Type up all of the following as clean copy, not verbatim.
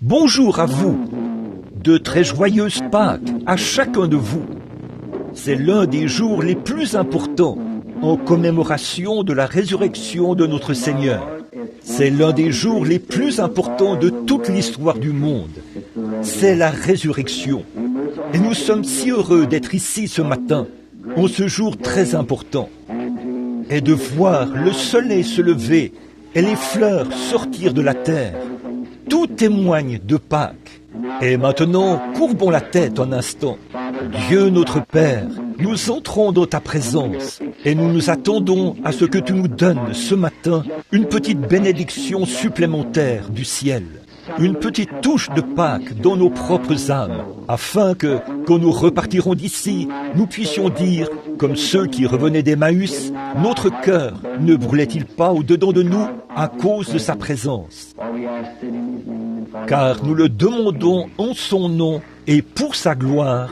Bonjour à vous, de très joyeuses Pâques à chacun de vous. C'est l'un des jours les plus importants en commémoration de la résurrection de notre Seigneur. C'est l'un des jours les plus importants de toute l'histoire du monde. C'est la résurrection. Et nous sommes si heureux d'être ici ce matin, en ce jour très important, et de voir le soleil se lever et les fleurs sortir de la terre. Tout témoigne de Pâques. Et maintenant, courbons la tête un instant. Dieu notre Père, nous entrons dans ta présence et nous nous attendons à ce que tu nous donnes ce matin une petite bénédiction supplémentaire du ciel. Une petite touche de Pâques dans nos propres âmes, afin que, quand nous repartirons d'ici, nous puissions dire, comme ceux qui revenaient d'Emmaüs, notre cœur ne brûlait-il pas au-dedans de nous à cause de sa présence? Car nous le demandons en son nom et pour sa gloire.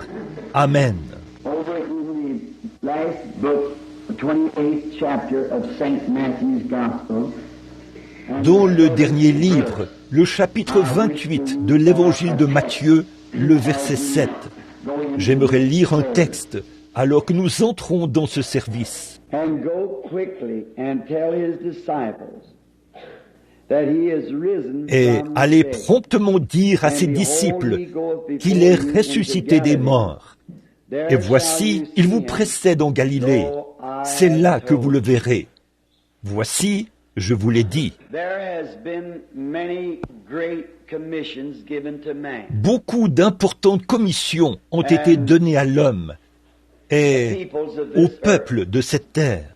Amen. Dans le dernier livre, le chapitre 28 de l'évangile de Matthieu, le verset 7. J'aimerais lire un texte alors que nous entrons dans ce service. Et allez promptement dire à ses disciples qu'il est ressuscité des morts. Et voici, il vous précède en Galilée. C'est là que vous le verrez. Voici, je vous l'ai dit. Beaucoup d'importantes commissions ont été données à l'homme et au peuple de cette terre.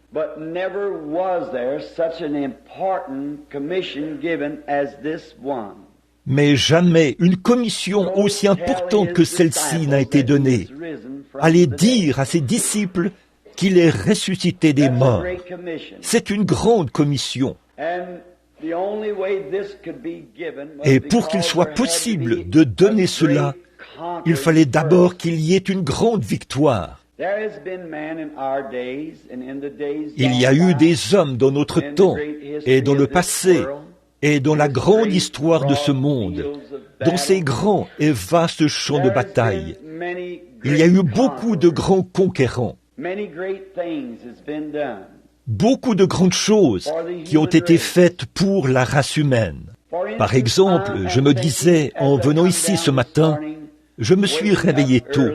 Mais jamais une commission aussi importante que celle-ci n'a été donnée. Allez dire à ses disciples qu'il est ressuscité des morts. C'est une grande commission. Et pour qu'il soit possible de donner cela, il fallait d'abord qu'il y ait une grande victoire. Il y a eu des hommes dans notre temps et dans le passé et dans la grande histoire de ce monde, dans ces grands et vastes champs de bataille. Il y a eu beaucoup de grands conquérants. Beaucoup de grandes choses qui ont été faites pour la race humaine. Par exemple, je me disais, en venant ici ce matin, je me suis réveillé tôt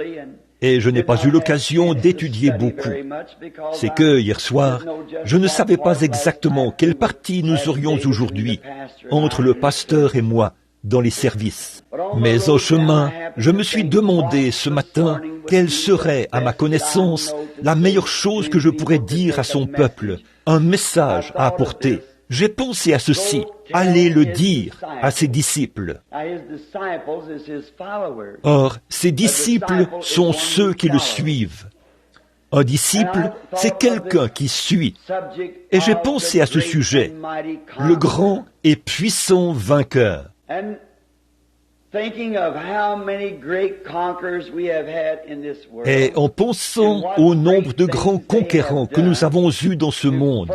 et je n'ai pas eu l'occasion d'étudier beaucoup. C'est que, hier soir, je ne savais pas exactement quelle partie nous aurions aujourd'hui entre le pasteur et moi dans les services. Mais en chemin, je me suis demandé ce matin quelle serait, à ma connaissance, la meilleure chose que je pourrais dire à son peuple, un message à apporter. J'ai pensé à ceci, allez le dire à ses disciples. Or, ses disciples sont ceux qui le suivent. Un disciple, c'est quelqu'un qui suit. Et j'ai pensé à ce sujet, le grand et puissant vainqueur. Et en pensant au nombre de grands conquérants que nous avons eus dans ce monde,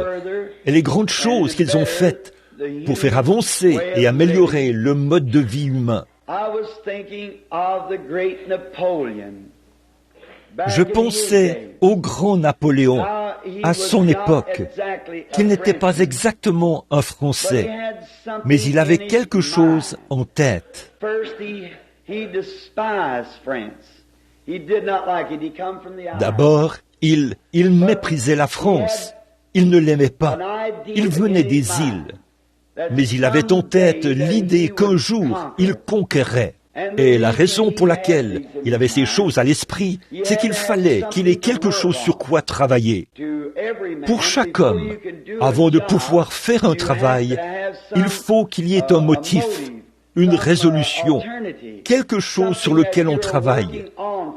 et les grandes choses qu'ils ont faites pour faire avancer et améliorer le mode de vie humain, je pensais au grand Napoléon, à son époque, qu'il n'était pas exactement un Français, mais il avait quelque chose en tête. D'abord, il méprisait la France, il ne l'aimait pas, il venait des îles, mais il avait en tête l'idée qu'un jour il conquerrait. Et la raison pour laquelle il avait ces choses à l'esprit, c'est qu'il fallait qu'il ait quelque chose sur quoi travailler. Pour chaque homme, avant de pouvoir faire un travail, il faut qu'il y ait un motif, une résolution, quelque chose sur lequel on travaille,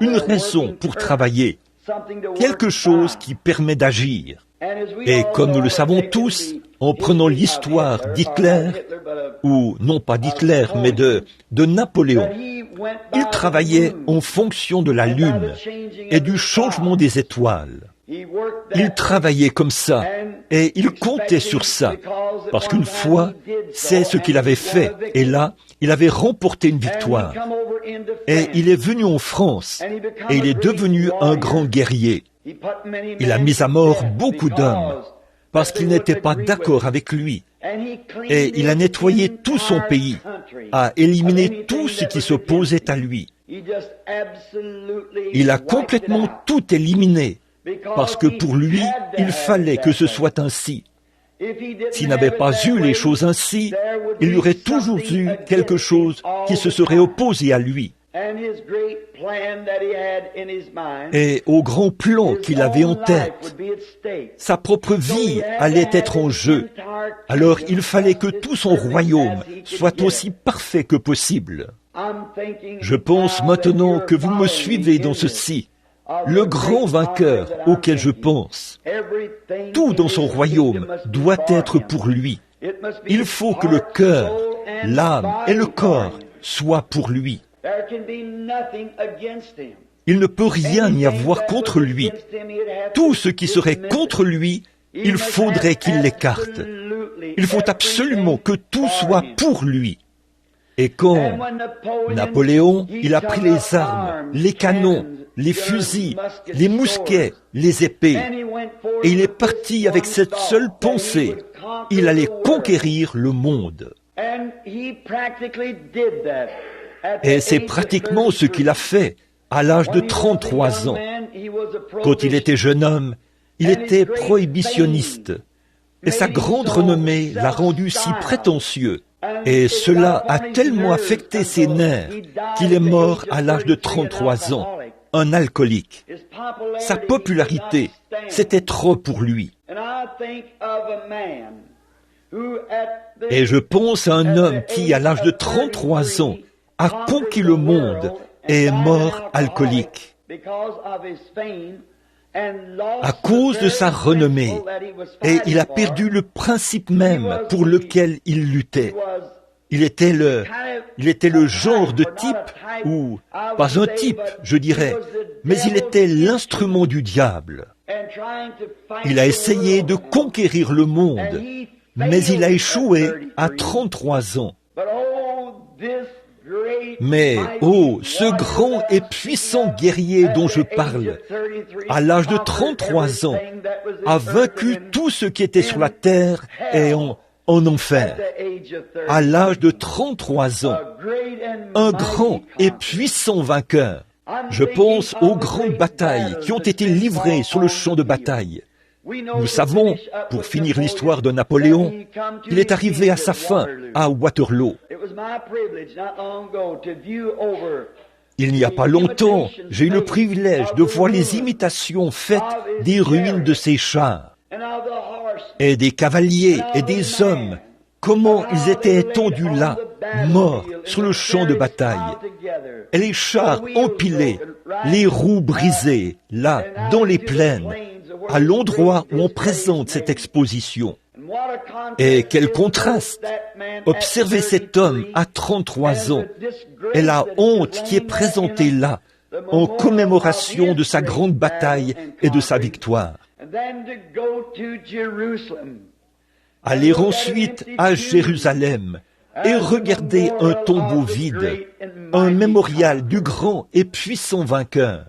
une raison pour travailler, quelque chose qui permet d'agir. Et comme nous le savons tous, en prenant l'histoire d'Hitler, ou non pas d'Hitler, mais de Napoléon, il travaillait en fonction de la lune et du changement des étoiles. Il travaillait comme ça, et il comptait sur ça, parce qu'une fois, c'est ce qu'il avait fait, et là, il avait remporté une victoire. Et il est venu en France, et il est devenu un grand guerrier. Il a mis à mort beaucoup d'hommes, parce qu'ils n'étaient pas d'accord avec lui. Et il a nettoyé tout son pays, a éliminé tout ce qui s'opposait à lui. Il a complètement tout éliminé, parce que pour lui, il fallait que ce soit ainsi. S'il n'avait pas eu les choses ainsi, il y aurait toujours eu quelque chose qui se serait opposé à lui. Et au grand plan qu'il avait en tête, sa propre vie allait être en jeu. Alors il fallait que tout son royaume soit aussi parfait que possible. Je pense maintenant que vous me suivez dans ceci. Le grand vainqueur auquel je pense, tout dans son royaume doit être pour lui. Il faut que le cœur, l'âme et le corps soient pour lui. Il ne peut rien y avoir contre lui. Tout ce qui serait contre lui, il faudrait qu'il l'écarte. Il faut absolument que tout soit pour lui. Et quand Napoléon, il a pris les armes, les canons, les fusils, les mousquets, les épées, et il est parti avec cette seule pensée, il allait conquérir le monde. Et c'est pratiquement ce qu'il a fait à l'âge de 33 ans. Quand il était jeune homme, il était prohibitionniste, et sa grande renommée l'a rendu si prétentieux. Et cela a tellement affecté ses nerfs qu'il est mort à l'âge de 33 ans, un alcoolique. Sa popularité, c'était trop pour lui. Et je pense à un homme qui, à l'âge de 33 ans, a conquis le monde et est mort alcoolique. À cause de sa renommée, et il a perdu le principe même pour lequel il luttait. Il était le genre de type, ou pas un type, je dirais, mais il était l'instrument du diable. Il a essayé de conquérir le monde, mais il a échoué à 33 ans. Mais, oh, ce grand et puissant guerrier dont je parle, à l'âge de 33 ans, a vaincu tout ce qui était sur la terre et en enfer. À l'âge de 33 ans, un grand et puissant vainqueur. Je pense aux grandes batailles qui ont été livrées sur le champ de bataille. Nous savons, pour finir l'histoire de Napoléon, qu'il est arrivé à sa fin à Waterloo. Il n'y a pas longtemps, j'ai eu le privilège de voir les imitations faites des ruines de ses chars, et des cavaliers et des hommes, comment ils étaient étendus là, morts sur le champ de bataille, et les chars empilés, les roues brisées, là, dans les plaines, à l'endroit où on présente cette exposition. Et quel contraste! Observez cet homme à 33 ans et la honte qui est présentée là en commémoration de sa grande bataille et de sa victoire. Aller ensuite à Jérusalem et regarder un tombeau vide, un mémorial du grand et puissant vainqueur.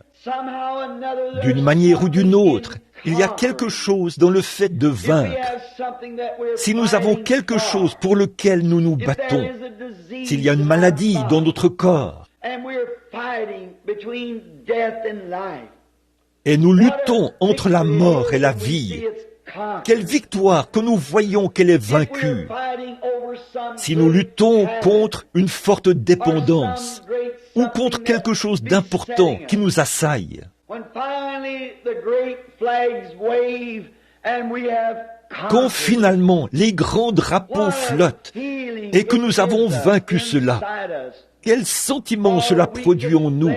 D'une manière ou d'une autre, il y a quelque chose dans le fait de vaincre. Si nous avons quelque chose pour lequel nous nous battons, s'il y a une maladie dans notre corps, et nous luttons entre la mort et la vie, quelle victoire que nous voyons qu'elle est vaincue. Si nous luttons contre une forte dépendance, ou contre quelque chose d'important qui nous assaille, quand finalement les grands drapeaux flottent et que nous avons vaincu cela, quel sentiment cela produit en nous,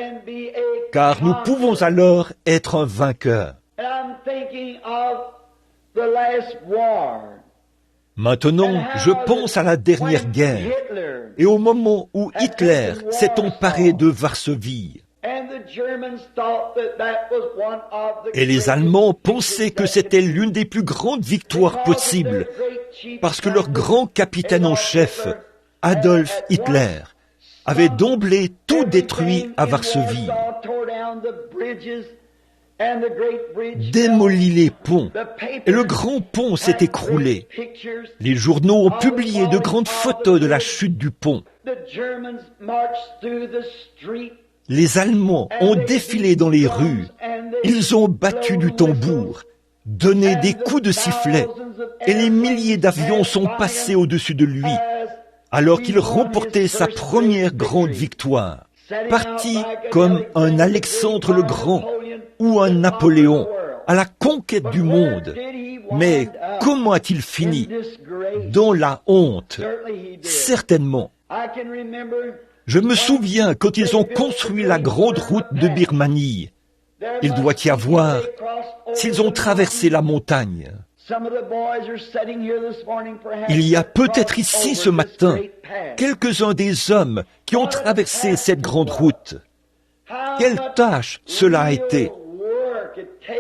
car nous pouvons alors être un vainqueur. Maintenant, je pense à la dernière guerre et au moment où Hitler s'est emparé de Varsovie. Et les Allemands pensaient que c'était l'une des plus grandes victoires possibles, parce que leur grand capitaine en chef, Adolf Hitler, avait d'emblée tout détruit à Varsovie, démoli les ponts, et le grand pont s'est écroulé. Les journaux ont publié de grandes photos de la chute du pont. Les Allemands ont défilé dans les rues, ils ont battu du tambour, donné des coups de sifflet, et les milliers d'avions sont passés au-dessus de lui, alors qu'il remportait sa première grande victoire, parti comme un Alexandre le Grand ou un Napoléon à la conquête du monde. Mais comment a-t-il fini? Dans la honte, certainement. Je me souviens quand ils ont construit la grande route de Birmanie. Il doit y avoir, s'ils ont traversé la montagne. Il y a peut-être ici ce matin quelques-uns des hommes qui ont traversé cette grande route. Quelle tâche cela a été!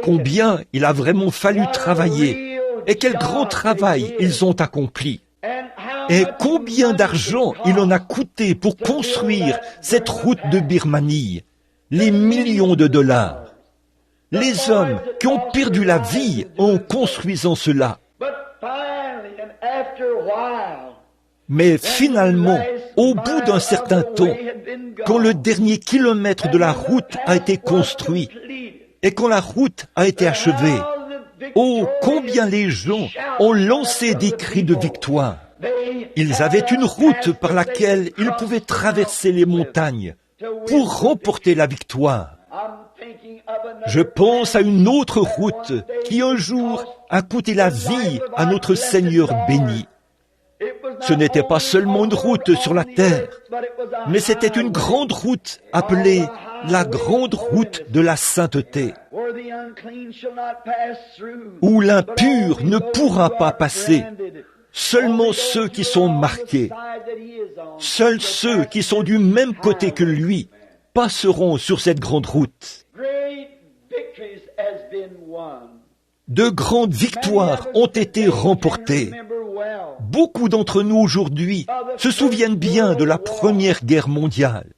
Combien il a vraiment fallu travailler et quel grand travail ils ont accompli. Et combien d'argent il en a coûté pour construire cette route de Birmanie, les millions de dollars. Les hommes qui ont perdu la vie en construisant cela. Mais finalement, au bout d'un certain temps, quand le dernier kilomètre de la route a été construit et quand la route a été achevée, oh, combien les gens ont lancé des cris de victoire. Ils avaient une route par laquelle ils pouvaient traverser les montagnes pour remporter la victoire. Je pense à une autre route qui un jour a coûté la vie à notre Seigneur béni. Ce n'était pas seulement une route sur la terre, mais c'était une grande route appelée la grande route de la sainteté, où l'impur ne pourra pas passer. Seulement ceux qui sont marqués, seuls ceux qui sont du même côté que lui, passeront sur cette grande route. De grandes victoires ont été remportées. Beaucoup d'entre nous aujourd'hui se souviennent bien de la Première Guerre mondiale.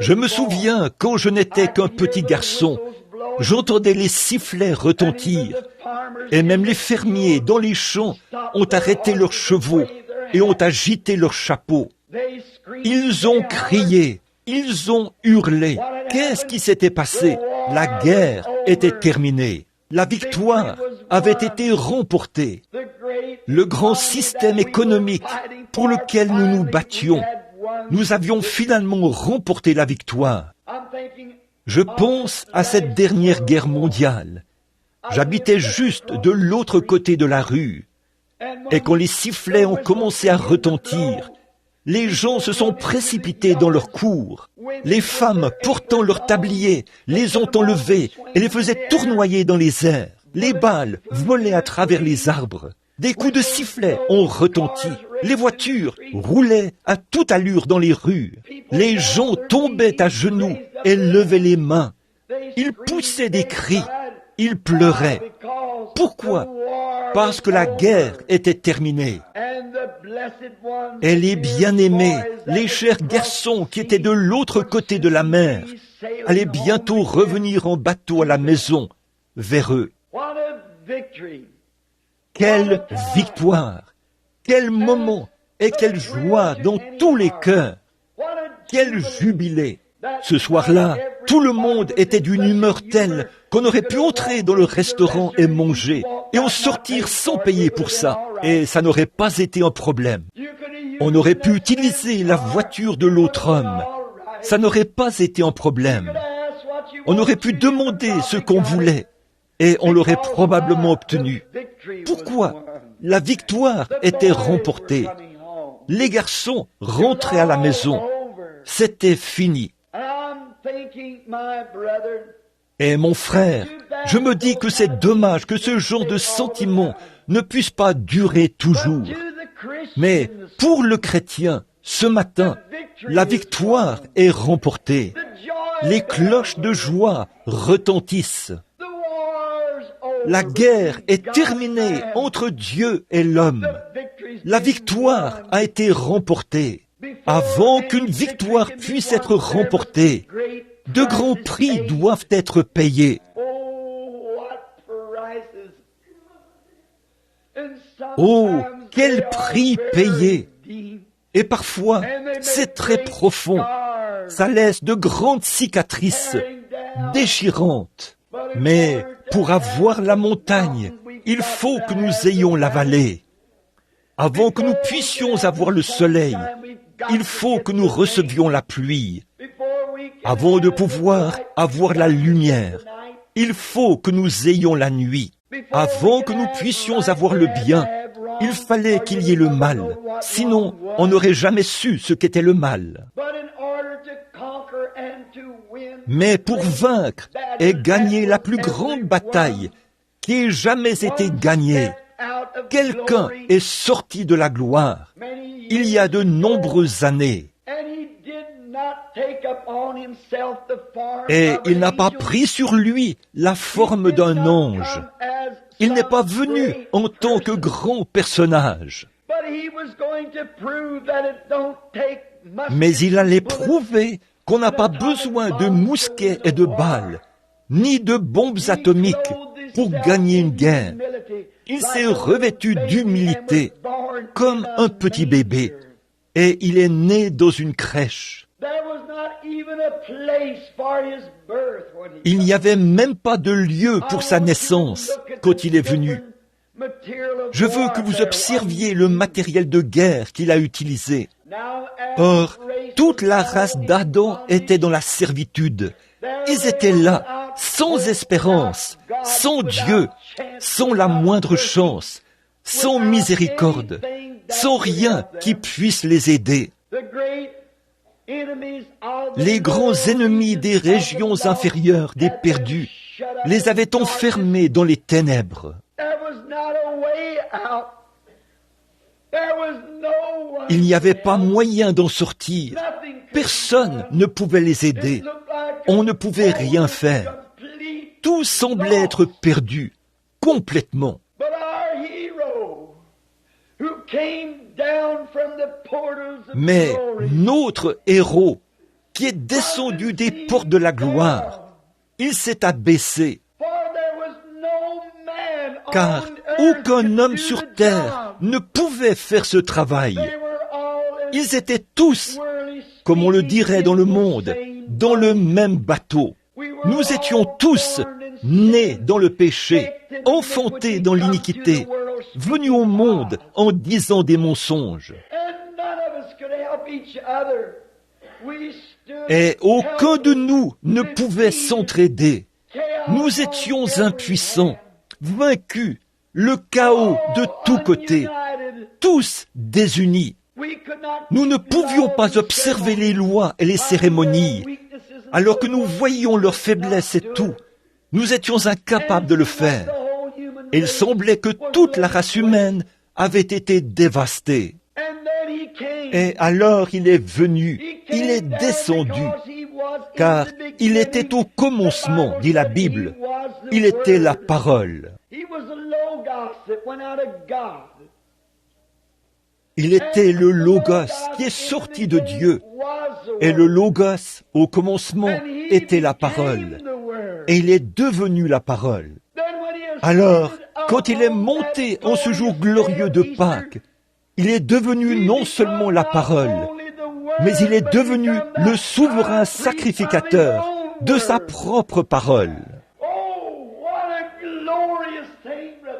Je me souviens quand je n'étais qu'un petit garçon, j'entendais les sifflets retentir, et même les fermiers dans les champs ont arrêté leurs chevaux et ont agité leurs chapeaux. Ils ont crié, ils ont hurlé. Qu'est-ce qui s'était passé? La guerre était terminée. La victoire avait été remportée. Le grand système économique pour lequel nous nous battions, nous avions finalement remporté la victoire. Je pense à cette dernière guerre mondiale. J'habitais juste de l'autre côté de la rue. Et quand les sifflets ont commencé à retentir, les gens se sont précipités dans leurs cours. Les femmes, portant leurs tabliers, les ont enlevés et les faisaient tournoyer dans les airs. Les balles volaient à travers les arbres. Des coups de sifflet ont retenti. Les voitures roulaient à toute allure dans les rues. Les gens tombaient à genoux et levaient les mains. Ils poussaient des cris. Ils pleuraient. Pourquoi? Parce que la guerre était terminée. Et les bien-aimés, les chers garçons qui étaient de l'autre côté de la mer, allaient bientôt revenir en bateau à la maison, vers eux. Quelle victoire! Quel moment et quelle joie dans tous les cœurs! Quel jubilé! Ce soir-là, tout le monde était d'une humeur telle qu'on aurait pu entrer dans le restaurant et manger, et en sortir sans payer pour ça, et ça n'aurait pas été un problème. On aurait pu utiliser la voiture de l'autre homme, ça n'aurait pas été un problème. On aurait pu demander ce qu'on voulait, et on l'aurait probablement obtenu. Pourquoi? La victoire était remportée. Les garçons rentraient à la maison. C'était fini. Et mon frère, je me dis que c'est dommage que ce genre de sentiment ne puisse pas durer toujours. Mais pour le chrétien, ce matin, la victoire est remportée. Les cloches de joie retentissent. La guerre est terminée entre Dieu et l'homme. La victoire a été remportée. Avant qu'une victoire puisse être remportée, de grands prix doivent être payés. Oh, quel prix payé! Et parfois, c'est très profond. Ça laisse de grandes cicatrices, déchirantes. Mais pour avoir la montagne, il faut que nous ayons la vallée. Avant que nous puissions avoir le soleil, il faut que nous recevions la pluie. Avant de pouvoir avoir la lumière, il faut que nous ayons la nuit. Avant que nous puissions avoir le bien, il fallait qu'il y ait le mal. Sinon, on n'aurait jamais su ce qu'était le mal. Mais pour vaincre et gagner la plus grande bataille qui ait jamais été gagnée, quelqu'un est sorti de la gloire il y a de nombreuses années. Et il n'a pas pris sur lui la forme d'un ange. Il n'est pas venu en tant que grand personnage. Mais il allait prouver qu'on n'a pas besoin de mousquets et de balles, ni de bombes atomiques pour gagner une guerre. Il s'est revêtu d'humilité, comme un petit bébé, et il est né dans une crèche. Il n'y avait même pas de lieu pour sa naissance quand il est venu. Je veux que vous observiez le matériel de guerre qu'il a utilisé. Or, toute la race d'Adam était dans la servitude. Ils étaient là, sans espérance, sans Dieu, sans la moindre chance, sans miséricorde, sans rien qui puisse les aider. Les grands ennemis des régions inférieures, des perdus, les avaient enfermés dans les ténèbres. Il n'y avait pas moyen d'en sortir. Personne ne pouvait les aider. On ne pouvait rien faire. Tout semblait être perdu, complètement. Mais notre héros, qui est descendu des portes de la gloire, il s'est abaissé, car aucun homme sur terre ne pouvait faire ce travail. Ils étaient tous, comme on le dirait dans le monde, dans le même bateau. Nous étions tous nés dans le péché, enfantés dans l'iniquité, venus au monde en disant des mensonges. Et aucun de nous ne pouvait s'entraider. Nous étions impuissants, vaincus, le chaos de tous côtés, tous désunis. Nous ne pouvions pas observer les lois et les cérémonies, alors que nous voyions leurs faiblesses et tout. Nous étions incapables de le faire. Et il semblait que toute la race humaine avait été dévastée. Et alors il est venu, il est descendu, car il était au commencement, dit la Bible. Il était la parole. Il était le Logos qui est sorti de Dieu. Et le Logos, au commencement, était la parole. Et il est devenu la parole. Alors, quand il est monté en ce jour glorieux de Pâques, il est devenu non seulement la parole, mais il est devenu le souverain sacrificateur de sa propre parole.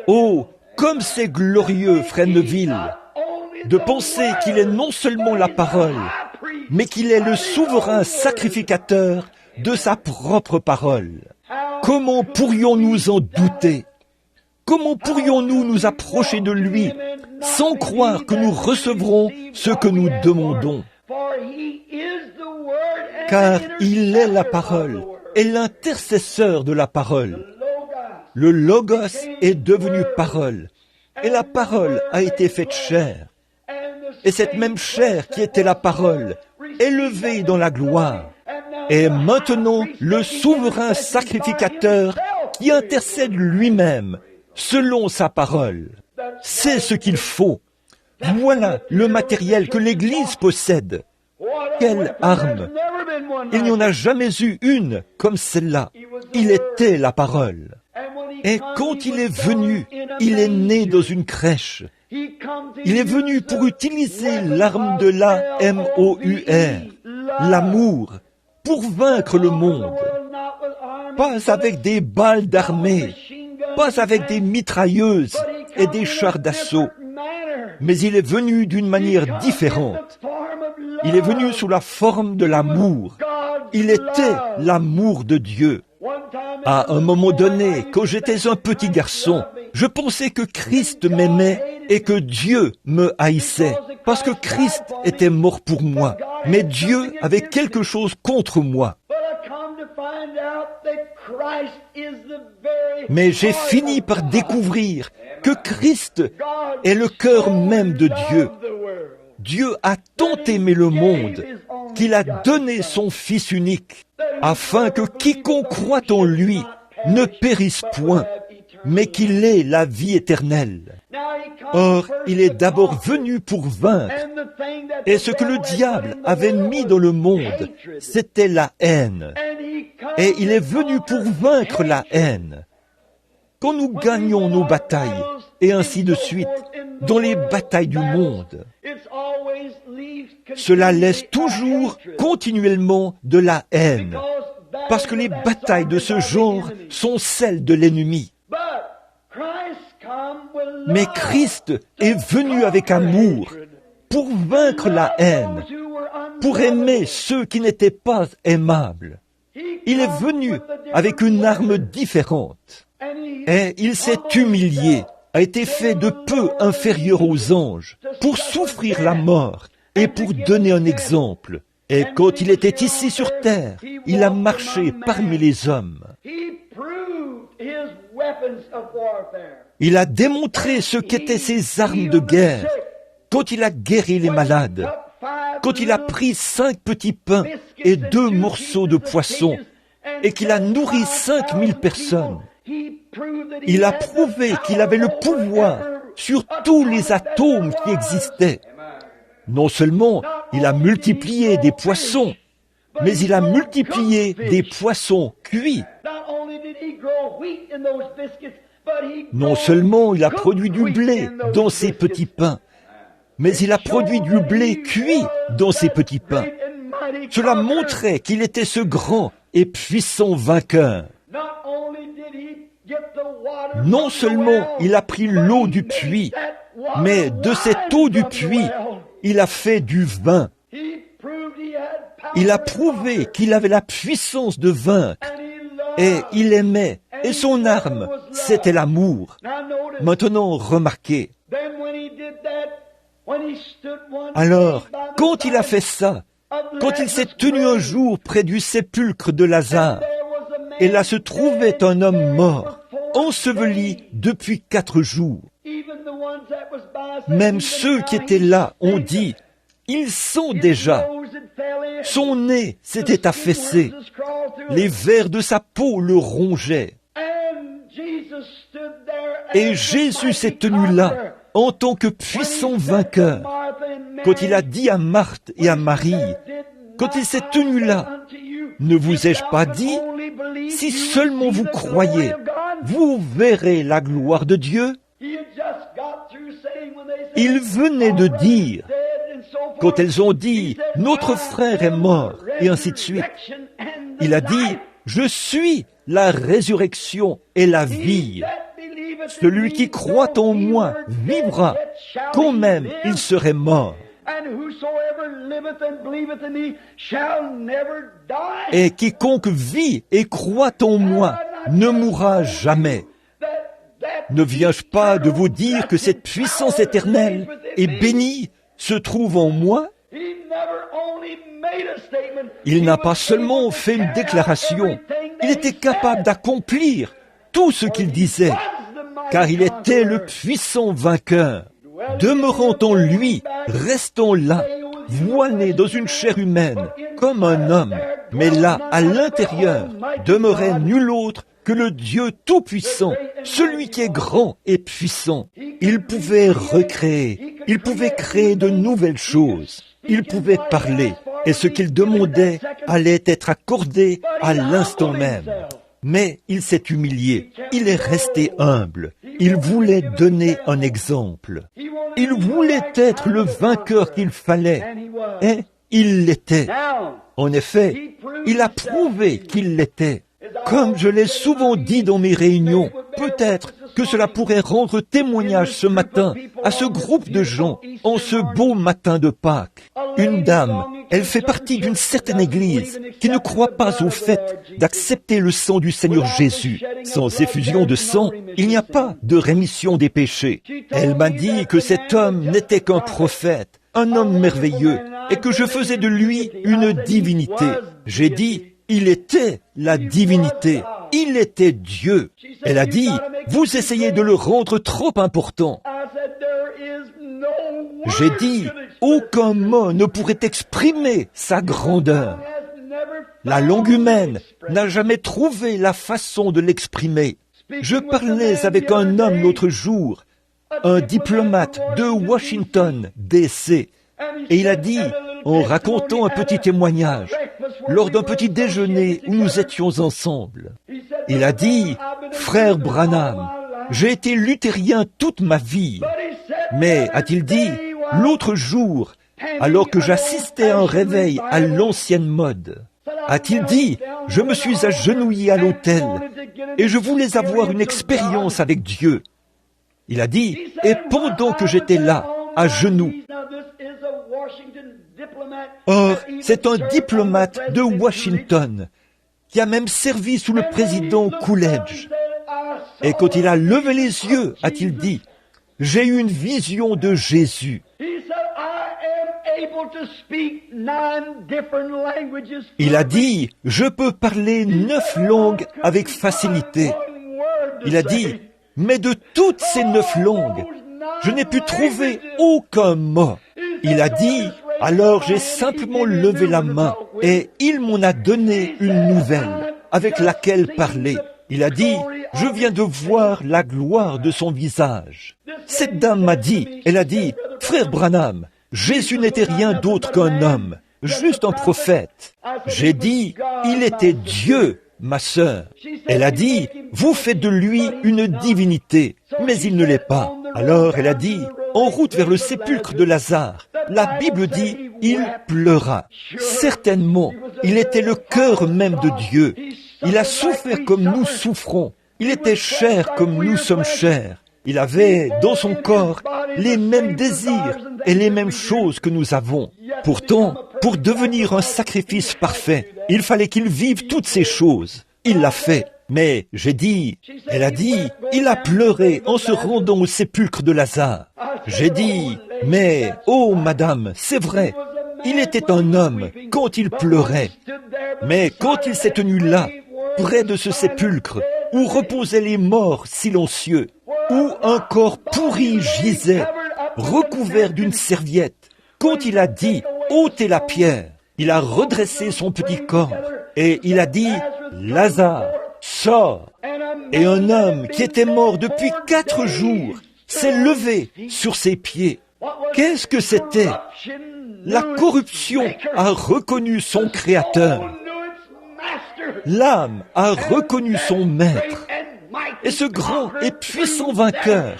Oh, comme c'est glorieux, frère Neville, de penser qu'il est non seulement la parole, mais qu'il est le souverain sacrificateur de sa propre parole. Comment pourrions-nous en douter? Comment pourrions-nous nous approcher de lui sans croire que nous recevrons ce que nous demandons? Car il est la parole et l'intercesseur de la parole. Le Logos est devenu parole et la parole a été faite chair. Et cette même chair qui était la parole, élevée dans la gloire, est maintenant le souverain sacrificateur qui intercède lui-même selon sa parole. C'est ce qu'il faut. Voilà le matériel que l'Église possède. Quelle arme! Il n'y en a jamais eu une comme celle-là. Il était la parole. Et quand il est venu, il est né dans une crèche. Il est venu pour utiliser l'arme de l'A-M-O-U-R, l'amour, pour vaincre le monde. Pas avec des balles d'armée, pas avec des mitrailleuses et des chars d'assaut. Mais il est venu d'une manière différente. Il est venu sous la forme de l'amour. Il était l'amour de Dieu. À un moment donné, quand j'étais un petit garçon, je pensais que Christ m'aimait et que Dieu me haïssait, parce que Christ était mort pour moi. Mais Dieu avait quelque chose contre moi. Mais j'ai fini par découvrir que Christ est le cœur même de Dieu. Dieu a tant aimé le monde qu'il a donné son Fils unique, afin que quiconque croit en lui ne périsse point, mais qu'il ait la vie éternelle. Or, il est d'abord venu pour vaincre, et ce que le diable avait mis dans le monde, c'était la haine. Et il est venu pour vaincre la haine. Quand nous gagnons nos batailles, et ainsi de suite, dans les batailles du monde, cela laisse toujours continuellement de la haine, parce que les batailles de ce genre sont celles de l'ennemi. Mais Christ est venu avec amour pour vaincre la haine, pour aimer ceux qui n'étaient pas aimables. Il est venu avec une arme différente. Et il s'est humilié, a été fait de peu inférieur aux anges, pour souffrir la mort et pour donner un exemple. Et quand il était ici sur terre, il a marché parmi les hommes. Il a démontré ce qu'étaient ses armes de guerre. Quand il a guéri les malades, quand il a pris 5 petits pains et 2 morceaux de poisson, et qu'il a nourri 5000 personnes, il a prouvé qu'il avait le pouvoir sur tous les atomes qui existaient. Non seulement il a multiplié des poissons, mais il a multiplié des poissons cuits. Non seulement il a produit du blé dans ses petits pains, mais il a produit du blé cuit dans ses petits pains. Cela montrait qu'il était ce grand et puissant vainqueur. Non seulement il a pris l'eau du puits, mais de cette eau du puits, il a fait du vin. Il a prouvé qu'il avait la puissance de vaincre. Et il aimait, et son arme, c'était l'amour. Maintenant, remarquez. Alors, quand il a fait ça, quand il s'est tenu un jour près du sépulcre de Lazare, et là se trouvait un homme mort, enseveli depuis 4 jours. Même ceux qui étaient là ont dit, ils sont déjà. Son nez s'était affaissé. Les vers de sa peau le rongeaient. Et Jésus s'est tenu là, en tant que puissant vainqueur. Quand il a dit à Marthe et à Marie, quand il s'est tenu là, ne vous ai-je pas dit, si seulement vous croyez, vous verrez la gloire de Dieu? Il venait de dire, quand elles ont dit, notre frère est mort, et ainsi de suite, il a dit, je suis la résurrection et la vie. Celui qui croit en moi vivra, quand même il serait mort. Et quiconque vit et croit en moi ne mourra jamais. Ne viens-je pas de vous dire que cette puissance éternelle et bénie se trouve en moi? Il n'a pas seulement fait une déclaration, il était capable d'accomplir tout ce qu'il disait, car il était le puissant vainqueur. Demeurant en lui, restons là, voilé dans une chair humaine, comme un homme. Mais là, à l'intérieur, demeurait nul autre que le Dieu Tout-Puissant, celui qui est grand et puissant. Il pouvait recréer, il pouvait créer de nouvelles choses, il pouvait parler, et ce qu'il demandait allait être accordé à l'instant même. Mais il s'est humilié, il est resté humble, il voulait donner un exemple. Il voulait être le vainqueur qu'il fallait, et il l'était. En effet, il a prouvé qu'il l'était. Comme je l'ai souvent dit dans mes réunions, peut-être que cela pourrait rendre témoignage ce matin à ce groupe de gens en ce beau matin de Pâques. Une dame, elle fait partie d'une certaine église qui ne croit pas au fait d'accepter le sang du Seigneur Jésus. Sans effusion de sang, il n'y a pas de rémission des péchés. Elle m'a dit que cet homme n'était qu'un prophète, un homme merveilleux, et que je faisais de lui une divinité. J'ai dit, il était la divinité. Il était Dieu. Elle a dit, vous essayez de le rendre trop important. J'ai dit, aucun mot ne pourrait exprimer sa grandeur. La langue humaine n'a jamais trouvé la façon de l'exprimer. Je parlais avec un homme l'autre jour, un diplomate de Washington, D.C., et il a dit, en racontant un petit témoignage, lors d'un petit déjeuner où nous étions ensemble, il a dit, « Frère Branham, j'ai été luthérien toute ma vie, mais, a-t-il dit, l'autre jour, alors que j'assistais à un réveil à l'ancienne mode, a-t-il dit, je me suis agenouillé à l'autel et je voulais avoir une expérience avec Dieu. Il a dit, et pendant que j'étais là, à genoux, or, c'est un diplomate de Washington qui a même servi sous le président Coolidge. Et quand il a levé les yeux, a-t-il dit, j'ai eu une vision de Jésus. Il a dit, je peux parler 9 langues avec facilité. Il a dit, mais de toutes ces 9 langues, je n'ai pu trouver aucun mot. Il a dit, alors j'ai simplement levé la main et il m'en a donné une nouvelle avec laquelle parler. Il a dit, je viens de voir la gloire de son visage. Cette dame m'a dit, elle a dit, frère Branham, Jésus n'était rien d'autre qu'un homme, juste un prophète. J'ai dit, il était Dieu, ma sœur. Elle a dit, vous faites de lui une divinité, mais il ne l'est pas. Alors elle a dit, en route vers le sépulcre de Lazare, la Bible dit, il pleura. Certainement, il était le cœur même de Dieu. Il a souffert comme nous souffrons. Il était chair comme nous sommes chairs. Il avait dans son corps les mêmes désirs et les mêmes choses que nous avons. Pourtant, pour devenir un sacrifice parfait, il fallait qu'il vive toutes ces choses. Il l'a fait. Mais j'ai dit, elle a dit, il a pleuré en se rendant au sépulcre de Lazare. J'ai dit, mais, oh madame, c'est vrai, il était un homme quand il pleurait. Mais quand il s'est tenu là, près de ce sépulcre, où reposaient les morts silencieux, où un corps pourri gisait, recouvert d'une serviette, quand il a dit, ôtez la pierre, il a redressé son petit corps, et il a dit, Lazare, sors. Et un homme qui était mort depuis 4 jours s'est levé sur ses pieds. Qu'est-ce que c'était? La corruption a reconnu son Créateur. L'âme a reconnu son Maître. Et ce grand et puissant vainqueur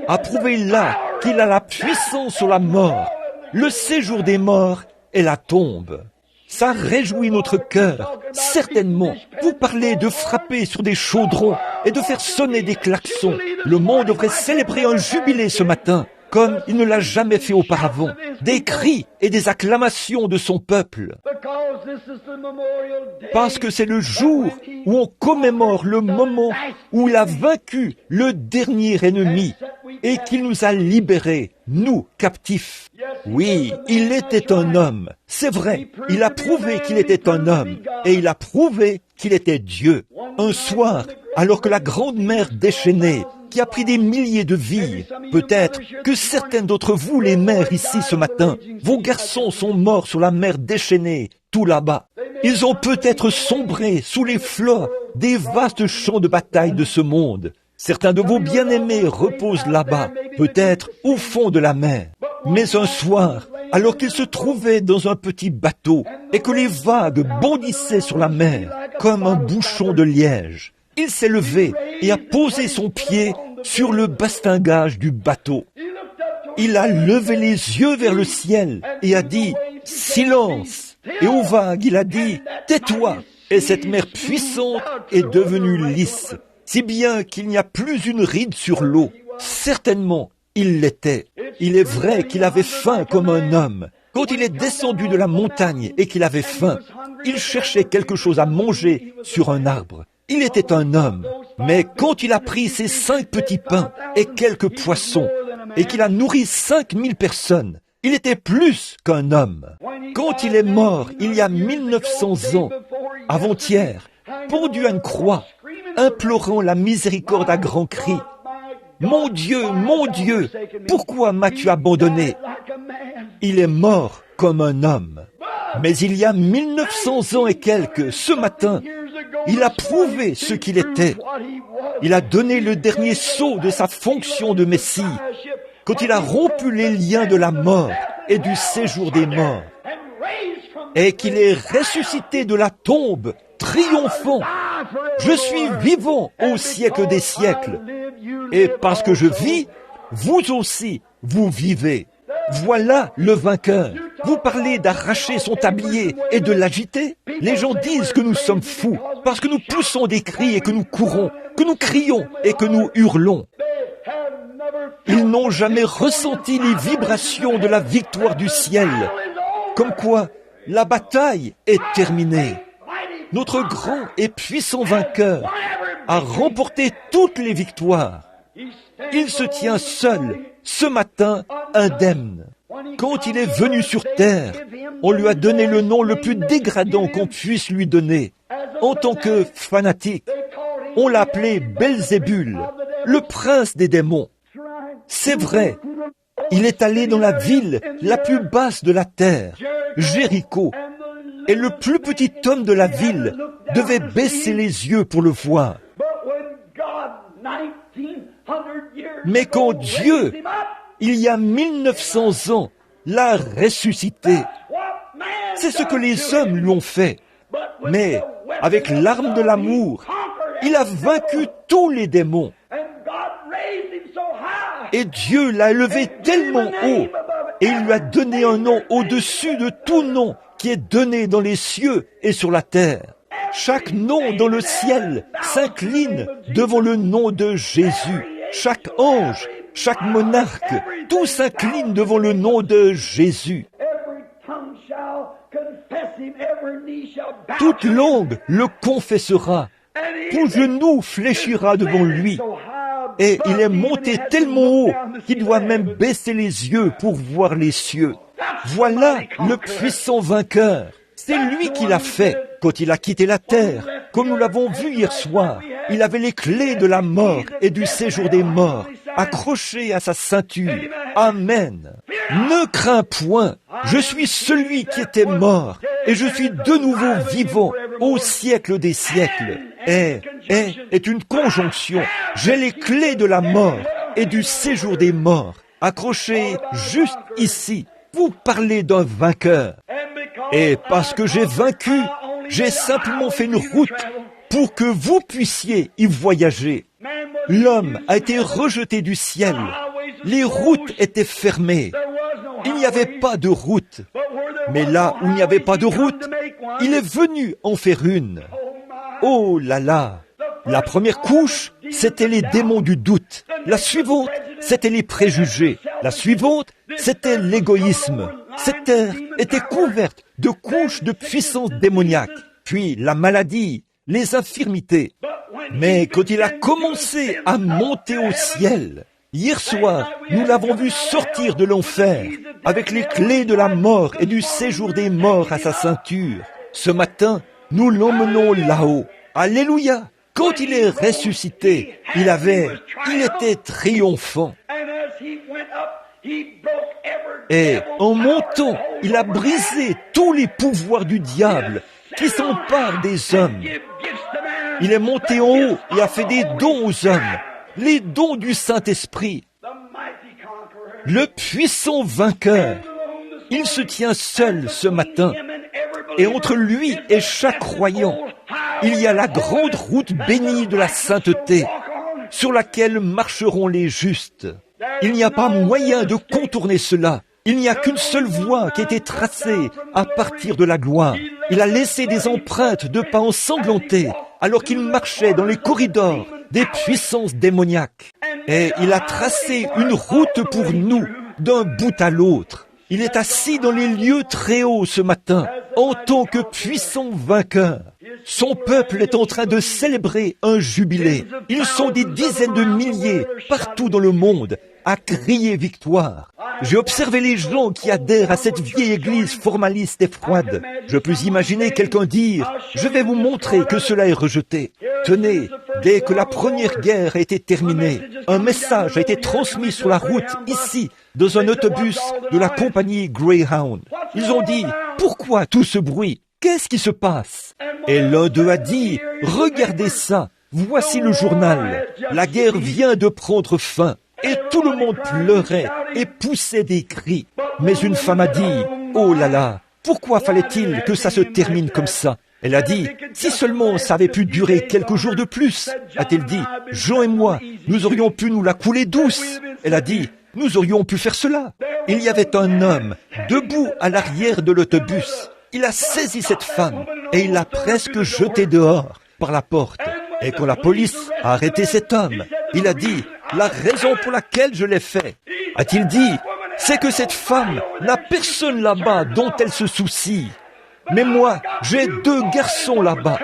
a prouvé là qu'il a la puissance sur la mort, le séjour des morts et la tombe. Ça réjouit notre cœur, certainement. Vous parlez de frapper sur des chaudrons et de faire sonner des klaxons. Le monde devrait célébrer un jubilé ce matin, comme il ne l'a jamais fait auparavant. Des cris et des acclamations de son peuple. Parce que c'est le jour où on commémore le moment où il a vaincu le dernier ennemi et qu'il nous a libérés, nous, captifs. Oui, il était un homme. C'est vrai, il a prouvé qu'il était un homme et il a prouvé qu'il était Dieu. Un soir, alors que la grande mer déchaînée qui a pris des milliers de vies. Peut-être que certains d'entre vous, les mères ici ce matin, vos garçons sont morts sur la mer déchaînée, tout là-bas. Ils ont peut-être sombré sous les flots des vastes champs de bataille de ce monde. Certains de vos bien-aimés reposent là-bas, peut-être au fond de la mer. Mais un soir, alors qu'ils se trouvaient dans un petit bateau et que les vagues bondissaient sur la mer comme un bouchon de liège, il s'est levé et a posé son pied sur le bastingage du bateau. Il a levé les yeux vers le ciel et a dit « Silence !» Et aux vagues, il a dit « Tais-toi !» Et cette mer puissante est devenue lisse, si bien qu'il n'y a plus une ride sur l'eau. Certainement, il l'était. Il est vrai qu'il avait faim comme un homme. Quand il est descendu de la montagne et qu'il avait faim, il cherchait quelque chose à manger sur un arbre. Il était un homme. Mais quand il a pris ses 5 petits pains et quelques poissons, et qu'il a nourri 5000 personnes, il était plus qu'un homme. Quand il est mort, il y a 1900 ans, avant-hier, pendu à une croix, implorant la miséricorde à grands cris, « Mon Dieu, pourquoi m'as-tu abandonné ?» Il est mort comme un homme. Mais il y a 1900 ans et quelques, ce matin, il a prouvé ce qu'il était. Il a donné le dernier saut de sa fonction de Messie, quand il a rompu les liens de la mort et du séjour des morts, et qu'il est ressuscité de la tombe, triomphant. Je suis vivant au siècle des siècles. Et parce que je vis, vous aussi, vous vivez. Voilà le vainqueur. Vous parlez d'arracher son tablier et de l'agiter. Les gens disent que nous sommes fous parce que nous poussons des cris et que nous courons, que nous crions et que nous hurlons. Ils n'ont jamais ressenti les vibrations de la victoire du ciel. Comme quoi, la bataille est terminée. Notre grand et puissant vainqueur a remporté toutes les victoires. Il se tient seul, ce matin, indemne. Quand il est venu sur terre, on lui a donné le nom le plus dégradant qu'on puisse lui donner. En tant que fanatique, on l'a appelé Belzébul, le prince des démons. C'est vrai, il est allé dans la ville la plus basse de la terre, Jéricho, et le plus petit homme de la ville devait baisser les yeux pour le voir. Mais quand Dieu, il y a 1900 ans, l'a ressuscité, c'est ce que les hommes lui ont fait. Mais avec l'arme de l'amour, il a vaincu tous les démons. Et Dieu l'a élevé tellement haut, et il lui a donné un nom au-dessus de tout nom qui est donné dans les cieux et sur la terre. Chaque nom dans le ciel s'incline devant le nom de Jésus. Chaque ange, chaque monarque, tout s'incline devant le nom de Jésus. Toute langue le confessera, tout genou fléchira devant lui. Et il est monté tellement haut qu'il doit même baisser les yeux pour voir les cieux. Voilà le puissant vainqueur. C'est lui qui l'a fait quand il a quitté la terre. Comme nous l'avons vu hier soir, il avait les clés de la mort et du séjour des morts accrochées à sa ceinture. Amen. Ne crains point, je suis celui qui était mort et je suis de nouveau vivant au siècle des siècles. Est une conjonction. J'ai les clés de la mort et du séjour des morts accrochées juste ici. Vous parlez d'un vainqueur. Et parce que j'ai vaincu, j'ai simplement fait une route pour que vous puissiez y voyager. L'homme a été rejeté du ciel. Les routes étaient fermées. Il n'y avait pas de route. Mais là où il n'y avait pas de route, il est venu en faire une. Oh là là! La première couche, c'était les démons du doute. La suivante, c'était les préjugés. La suivante, c'était l'égoïsme. Cette terre était couverte de couches de puissance démoniaque. Puis la maladie, les infirmités. Mais quand il a commencé à monter au ciel, hier soir, nous l'avons vu sortir de l'enfer avec les clés de la mort et du séjour des morts à sa ceinture. Ce matin, nous l'emmenons là-haut. Alléluia! Quand il est ressuscité, il était triomphant. Et en montant, il a brisé tous les pouvoirs du diable qui s'emparent des hommes. Il est monté en haut et a fait des dons aux hommes, les dons du Saint-Esprit. Le puissant vainqueur, il se tient seul ce matin. Et entre lui et chaque croyant, il y a la grande route bénie de la sainteté, sur laquelle marcheront les justes. Il n'y a pas moyen de contourner cela. Il n'y a qu'une seule voie qui a été tracée à partir de la gloire. Il a laissé des empreintes de pas ensanglantés alors qu'il marchait dans les corridors des puissances démoniaques. Et il a tracé une route pour nous d'un bout à l'autre. Il est assis dans les lieux très hauts ce matin en tant que puissant vainqueur. Son peuple est en train de célébrer un jubilé. Ils sont des dizaines de milliers partout dans le monde à crier victoire. J'ai observé les gens qui adhèrent à cette vieille église formaliste et froide. Je peux imaginer quelqu'un dire « Je vais vous montrer que cela est rejeté ». Tenez, dès que la première guerre a été terminée, un message a été transmis sur la route, ici, dans un autobus de la compagnie Greyhound. Ils ont dit « Pourquoi tout ce bruit ? Qu'est-ce qui se passe ?» Et l'un d'eux a dit « Regardez ça, voici le journal. La guerre vient de prendre fin. » Et tout le monde pleurait et poussait des cris. Mais une femme a dit « Oh là là, pourquoi fallait-il que ça se termine comme ça ?» Elle a dit « Si seulement ça avait pu durer quelques jours de plus. » A-t-elle dit « Jean et moi, nous aurions pu nous la couler douce. » Elle a dit « Nous aurions pu faire cela. » Il y avait un homme debout à l'arrière de l'autobus. Il a saisi cette femme et il l'a presque jetée dehors par la porte. Et quand la police a arrêté cet homme, il a dit « La raison pour laquelle je l'ai fait, a-t-il dit, c'est que cette femme n'a personne là-bas dont elle se soucie. Mais moi, j'ai 2 garçons là-bas. »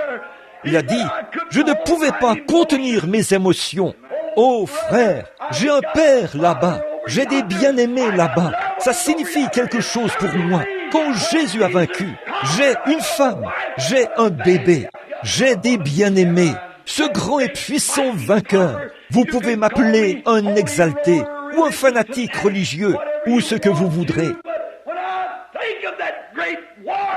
Il a dit « Je ne pouvais pas contenir mes émotions. Oh frère, j'ai un père là-bas. J'ai des bien-aimés là-bas. Ça signifie quelque chose pour moi. Quand Jésus a vaincu, j'ai une femme, j'ai un bébé, j'ai des bien-aimés. Ce grand et puissant vainqueur, vous pouvez m'appeler un exalté ou un fanatique religieux ou ce que vous voudrez.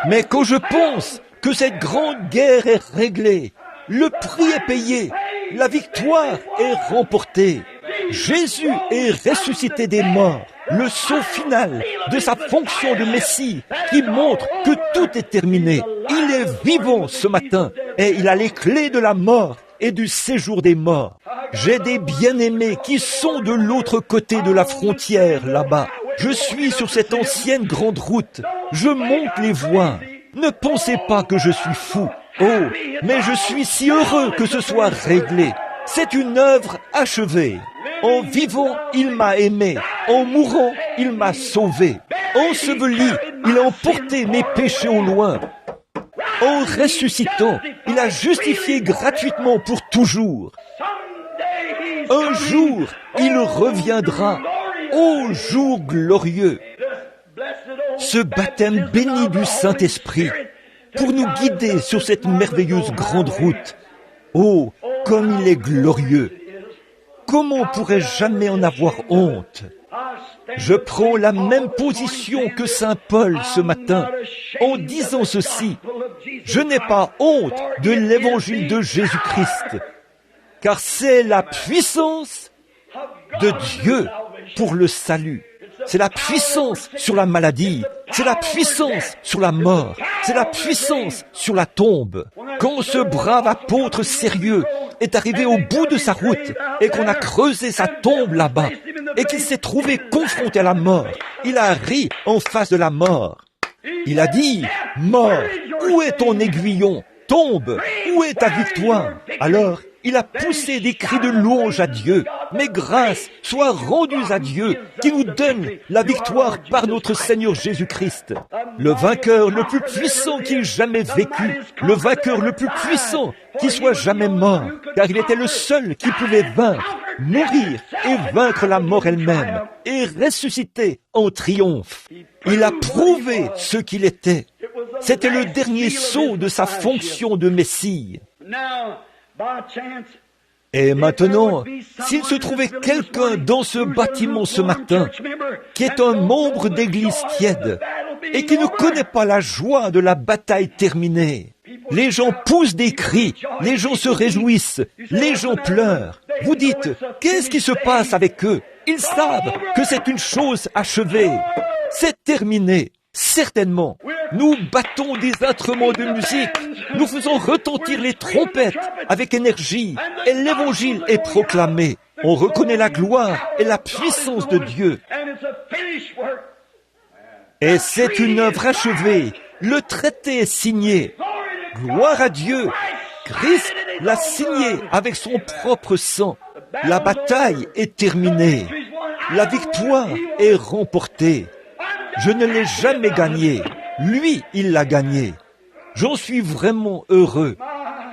Mais quand je pense que cette grande guerre est réglée, le prix est payé, la victoire est remportée, Jésus est ressuscité des morts, le saut final de sa fonction de Messie qui montre que tout est terminé. Il est vivant ce matin et il a les clés de la mort et du séjour des morts. J'ai des bien-aimés qui sont de l'autre côté de la frontière là-bas. Je suis sur cette ancienne grande route. Je monte les voir. Ne pensez pas que je suis fou. Oh, mais je suis si heureux que ce soit réglé. C'est une œuvre achevée. En vivant, il m'a aimé. En mourant, il m'a sauvé. Enseveli, il a emporté mes péchés au loin. En ressuscitant, il a justifié gratuitement pour toujours. Un jour, il reviendra. Ô jour glorieux! Ce baptême béni du Saint-Esprit pour nous guider sur cette merveilleuse grande route. Oh, comme il est glorieux! Comment pourrais-je jamais en avoir honte? Je prends la même position que Saint Paul ce matin en disant ceci. Je n'ai pas honte de l'évangile de Jésus-Christ, car c'est la puissance de Dieu pour le salut. C'est la puissance sur la maladie, c'est la puissance sur la mort, c'est la puissance sur la tombe. Quand ce brave apôtre sérieux est arrivé au bout de sa route et qu'on a creusé sa tombe là-bas et qu'il s'est trouvé confronté à la mort, il a ri en face de la mort. Il a dit, « Mort, où est ton aiguillon? Tombe, où est ta victoire ?» Alors, il a poussé des cris de louange à Dieu. Mais grâce soit rendue à Dieu qui nous donne la victoire par notre Seigneur Jésus-Christ. Le vainqueur le plus puissant qui ait jamais vécu. Le vainqueur le plus puissant qui soit jamais mort. Car il était le seul qui pouvait vaincre, mourir et vaincre la mort elle-même. Et ressusciter en triomphe. Il a prouvé ce qu'il était. C'était le dernier saut de sa fonction de Messie. Et maintenant, s'il se trouvait quelqu'un dans ce bâtiment ce matin qui est un membre d'église tiède et qui ne connaît pas la joie de la bataille terminée, les gens poussent des cris, les gens se réjouissent, les gens pleurent. Vous dites, qu'est-ce qui se passe avec eux? Ils savent que c'est une chose achevée. C'est terminé. Certainement, nous battons des instruments de musique, nous faisons retentir les trompettes avec énergie et l'évangile est proclamé. On reconnaît la gloire et la puissance de Dieu. Et c'est une œuvre achevée. Le traité est signé. Gloire à Dieu. Christ l'a signé avec son propre sang. La bataille est terminée. La victoire est remportée. Je ne l'ai jamais gagné. Lui, il l'a gagné. J'en suis vraiment heureux.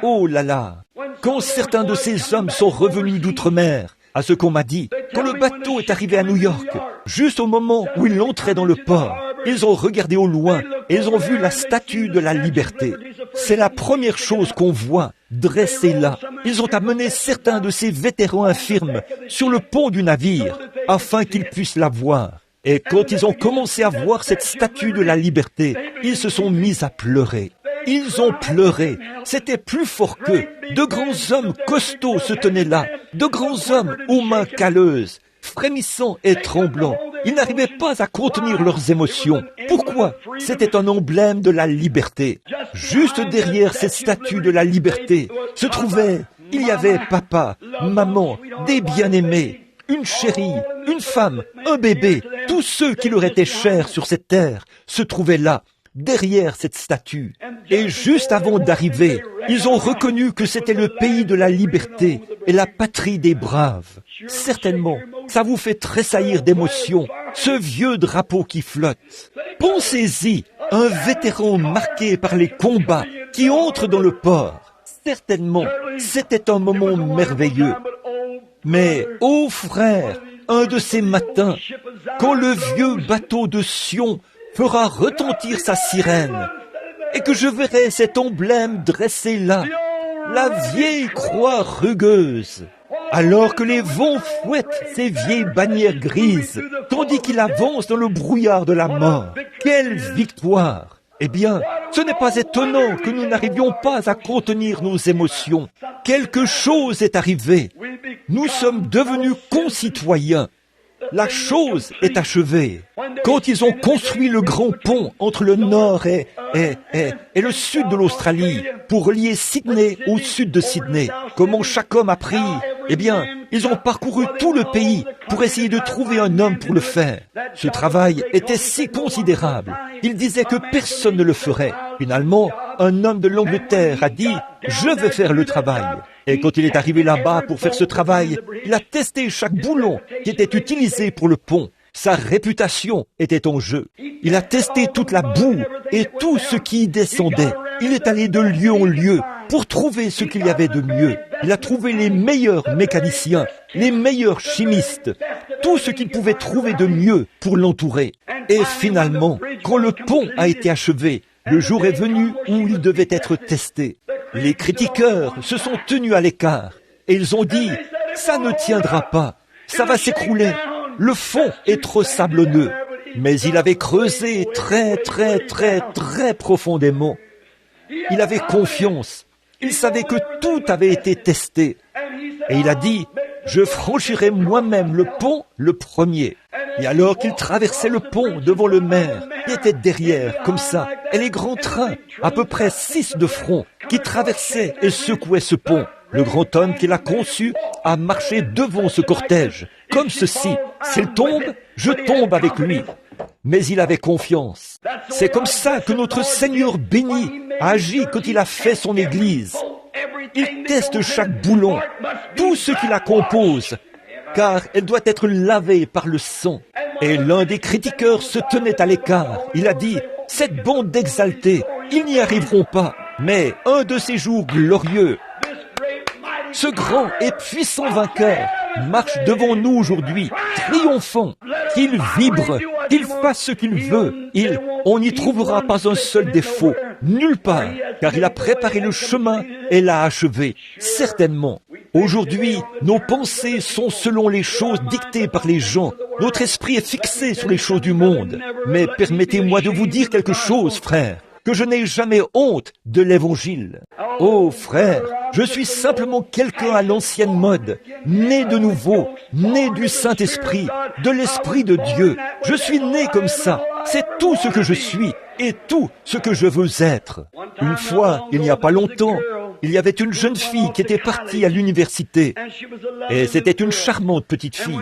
Oh là là! Quand certains de ces hommes sont revenus d'outre-mer, à ce qu'on m'a dit, quand le bateau est arrivé à New York, juste au moment où il entrait dans le port, ils ont regardé au loin et ils ont vu la statue de la liberté. C'est la première chose qu'on voit dressée là. Ils ont amené certains de ces vétérans infirmes sur le pont du navire afin qu'ils puissent la voir. Et quand ils ont commencé à voir cette statue de la liberté, ils se sont mis à pleurer. Ils ont pleuré. C'était plus fort qu'eux. De grands hommes costauds se tenaient là. De grands hommes aux mains calleuses, frémissants et tremblants. Ils n'arrivaient pas à contenir leurs émotions. Pourquoi? C'était un emblème de la liberté. Juste derrière cette statue de la liberté se trouvait, il y avait papa, maman, des bien-aimés, une chérie, une femme, un bébé, tous ceux qui leur étaient chers sur cette terre se trouvaient là, derrière cette statue. Et juste avant d'arriver, ils ont reconnu que c'était le pays de la liberté et la patrie des braves. Certainement, ça vous fait tressaillir d'émotion, ce vieux drapeau qui flotte. Pensez-y, un vétéran marqué par les combats qui entre dans le port. Certainement, c'était un moment merveilleux. Mais, ô frère, un de ces matins, quand le vieux bateau de Sion fera retentir sa sirène, et que je verrai cet emblème dressé là, la vieille croix rugueuse, alors que les vents fouettent ces vieilles bannières grises, tandis qu'il avance dans le brouillard de la mort. Quelle victoire! Eh bien, ce n'est pas étonnant que nous n'arrivions pas à contenir nos émotions. Quelque chose est arrivé. Nous sommes devenus concitoyens. La chose est achevée. Quand ils ont construit le grand pont entre le nord et le sud de l'Australie pour relier Sydney au sud de Sydney, comment chaque homme a pris, eh bien, ils ont parcouru tout le pays pour essayer de trouver un homme pour le faire. Ce travail était si considérable. Ils disaient que personne ne le ferait. Finalement, un homme de l'Angleterre a dit « Je vais faire le travail ». Et quand il est arrivé là-bas pour faire ce travail, il a testé chaque boulon qui était utilisé pour le pont. Sa réputation était en jeu. Il a testé toute la boue et tout ce qui y descendait. Il est allé de lieu en lieu pour trouver ce qu'il y avait de mieux. Il a trouvé les meilleurs mécaniciens, les meilleurs chimistes, tout ce qu'il pouvait trouver de mieux pour l'entourer. Et finalement, quand le pont a été achevé, le jour est venu où il devait être testé. Les critiqueurs se sont tenus à l'écart et ils ont dit « Ça ne tiendra pas, ça va s'écrouler, le fond est trop sablonneux. » Mais il avait creusé très profondément. Il avait confiance. Il savait que tout avait été testé. Et il a dit « Je franchirai moi-même le pont le premier. » Et alors qu'il traversait le pont devant le maire, qui était derrière, comme ça, et les grands trains, à peu près 6 de front, qui traversaient et secouaient ce pont, le grand homme qui l'a conçu a marché devant ce cortège, comme ceci. S'il tombe, je tombe avec lui. Mais il avait confiance. C'est comme ça que notre Seigneur béni a agi quand il a fait son Église. Il teste chaque boulon, tout ce qui la compose, car elle doit être lavée par le sang. Et l'un des critiqueurs se tenait à l'écart. Il a dit, cette bande d'exaltés, ils n'y arriveront pas. Mais un de ces jours glorieux, ce grand et puissant vainqueur marche devant nous aujourd'hui, triomphant, qu'il vibre, qu'il fasse ce qu'il veut. On n'y trouvera pas un seul défaut. Nulle part, car il a préparé le chemin et l'a achevé, certainement. Aujourd'hui, nos pensées sont selon les choses dictées par les gens. Notre esprit est fixé sur les choses du monde. Mais permettez-moi de vous dire quelque chose, frère, que je n'ai jamais honte de l'Évangile. Oh, frère, je suis simplement quelqu'un à l'ancienne mode, né de nouveau, né du Saint-Esprit, de l'Esprit de Dieu. Je suis né comme ça. C'est tout ce que je suis et tout ce que je veux être. Une fois, il n'y a pas longtemps, il y avait une jeune fille qui était partie à l'université. Et c'était une charmante petite fille.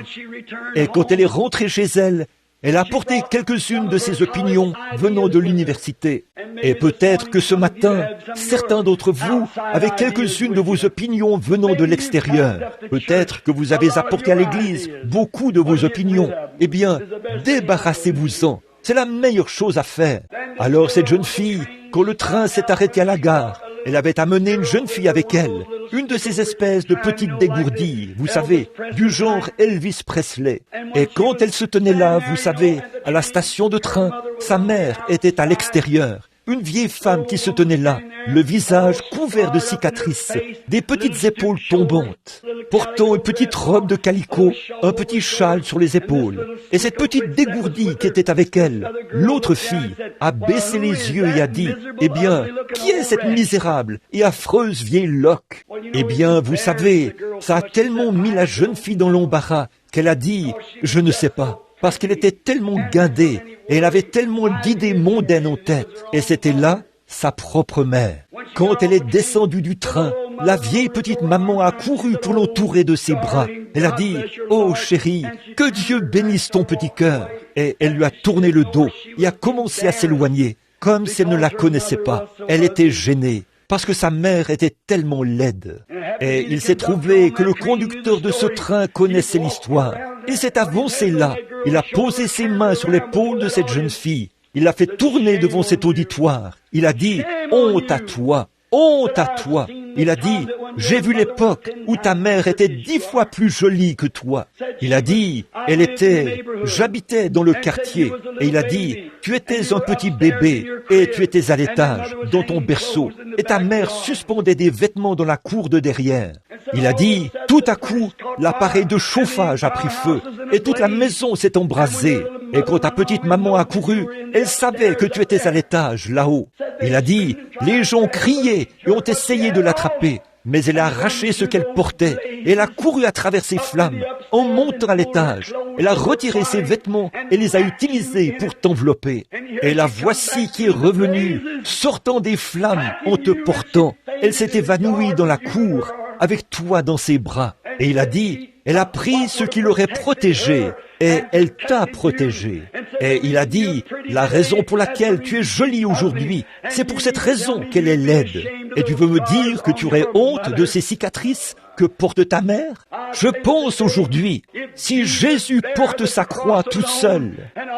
Et quand elle est rentrée chez elle, elle a apporté quelques-unes de ses opinions venant de l'université. Et peut-être que ce matin, certains d'entre vous avaient quelques-unes de vos opinions venant de l'extérieur. Peut-être que vous avez apporté à l'Église beaucoup de vos opinions. Eh bien, débarrassez-vous-en. C'est la meilleure chose à faire. Alors cette jeune fille, quand le train s'est arrêté à la gare, elle avait amené une jeune fille avec elle, une de ces espèces de petites dégourdies, vous savez, du genre Elvis Presley. Et quand elle se tenait là, vous savez, à la station de train, sa mère était à l'extérieur. Une vieille femme qui se tenait là, le visage couvert de cicatrices, des petites épaules tombantes, portant une petite robe de calicot, un petit châle sur les épaules. Et cette petite dégourdie qui était avec elle, l'autre fille, a baissé les yeux et a dit, « Eh bien, qui est cette misérable et affreuse vieille loque ?» Eh bien, vous savez, ça a tellement mis la jeune fille dans l'embarras qu'elle a dit, « Je ne sais pas. » Parce qu'elle était tellement guindée et elle avait tellement d'idées mondaines en tête. Et c'était là sa propre mère. Quand elle est descendue du train, la vieille petite maman a couru pour l'entourer de ses bras. Elle a dit, « Oh chérie, que Dieu bénisse ton petit cœur. » Et elle lui a tourné le dos et a commencé à s'éloigner, comme si elle ne la connaissait pas. Elle était gênée, parce que sa mère était tellement laide. Et il s'est trouvé que le conducteur de ce train connaissait l'histoire. Il s'est avancé là. Il a posé ses mains sur l'épaule de cette jeune fille. Il l'a fait tourner devant cet auditoire. Il a dit, « Honte à toi, honte à toi. » Il a dit, « J'ai vu l'époque où ta mère était 10 fois plus jolie que toi. » Il a dit, j'habitais dans le quartier. Et il a dit, tu étais un petit bébé et tu étais à l'étage, dans ton berceau. Et ta mère suspendait des vêtements dans la cour de derrière. Il a dit, tout à coup, l'appareil de chauffage a pris feu et toute la maison s'est embrasée. Et quand ta petite maman a couru, elle savait que tu étais à l'étage, là-haut. Il a dit, les gens criaient et ont essayé de l'attraper. Mais elle a arraché ce qu'elle portait et elle a couru à travers ces flammes en montant à l'étage. Elle a retiré ses vêtements et les a utilisés pour t'envelopper. Et la voici qui est revenue, sortant des flammes en te portant. Elle s'est évanouie dans la cour avec toi dans ses bras. Et il a dit, elle a pris ce qui l'aurait protégé et elle t'a protégé. Et il a dit, la raison pour laquelle tu es jolie aujourd'hui, c'est pour cette raison qu'elle est laide. Et tu veux me dire que tu aurais honte de ces cicatrices que porte ta mère? Je pense aujourd'hui, si Jésus porte sa croix tout seul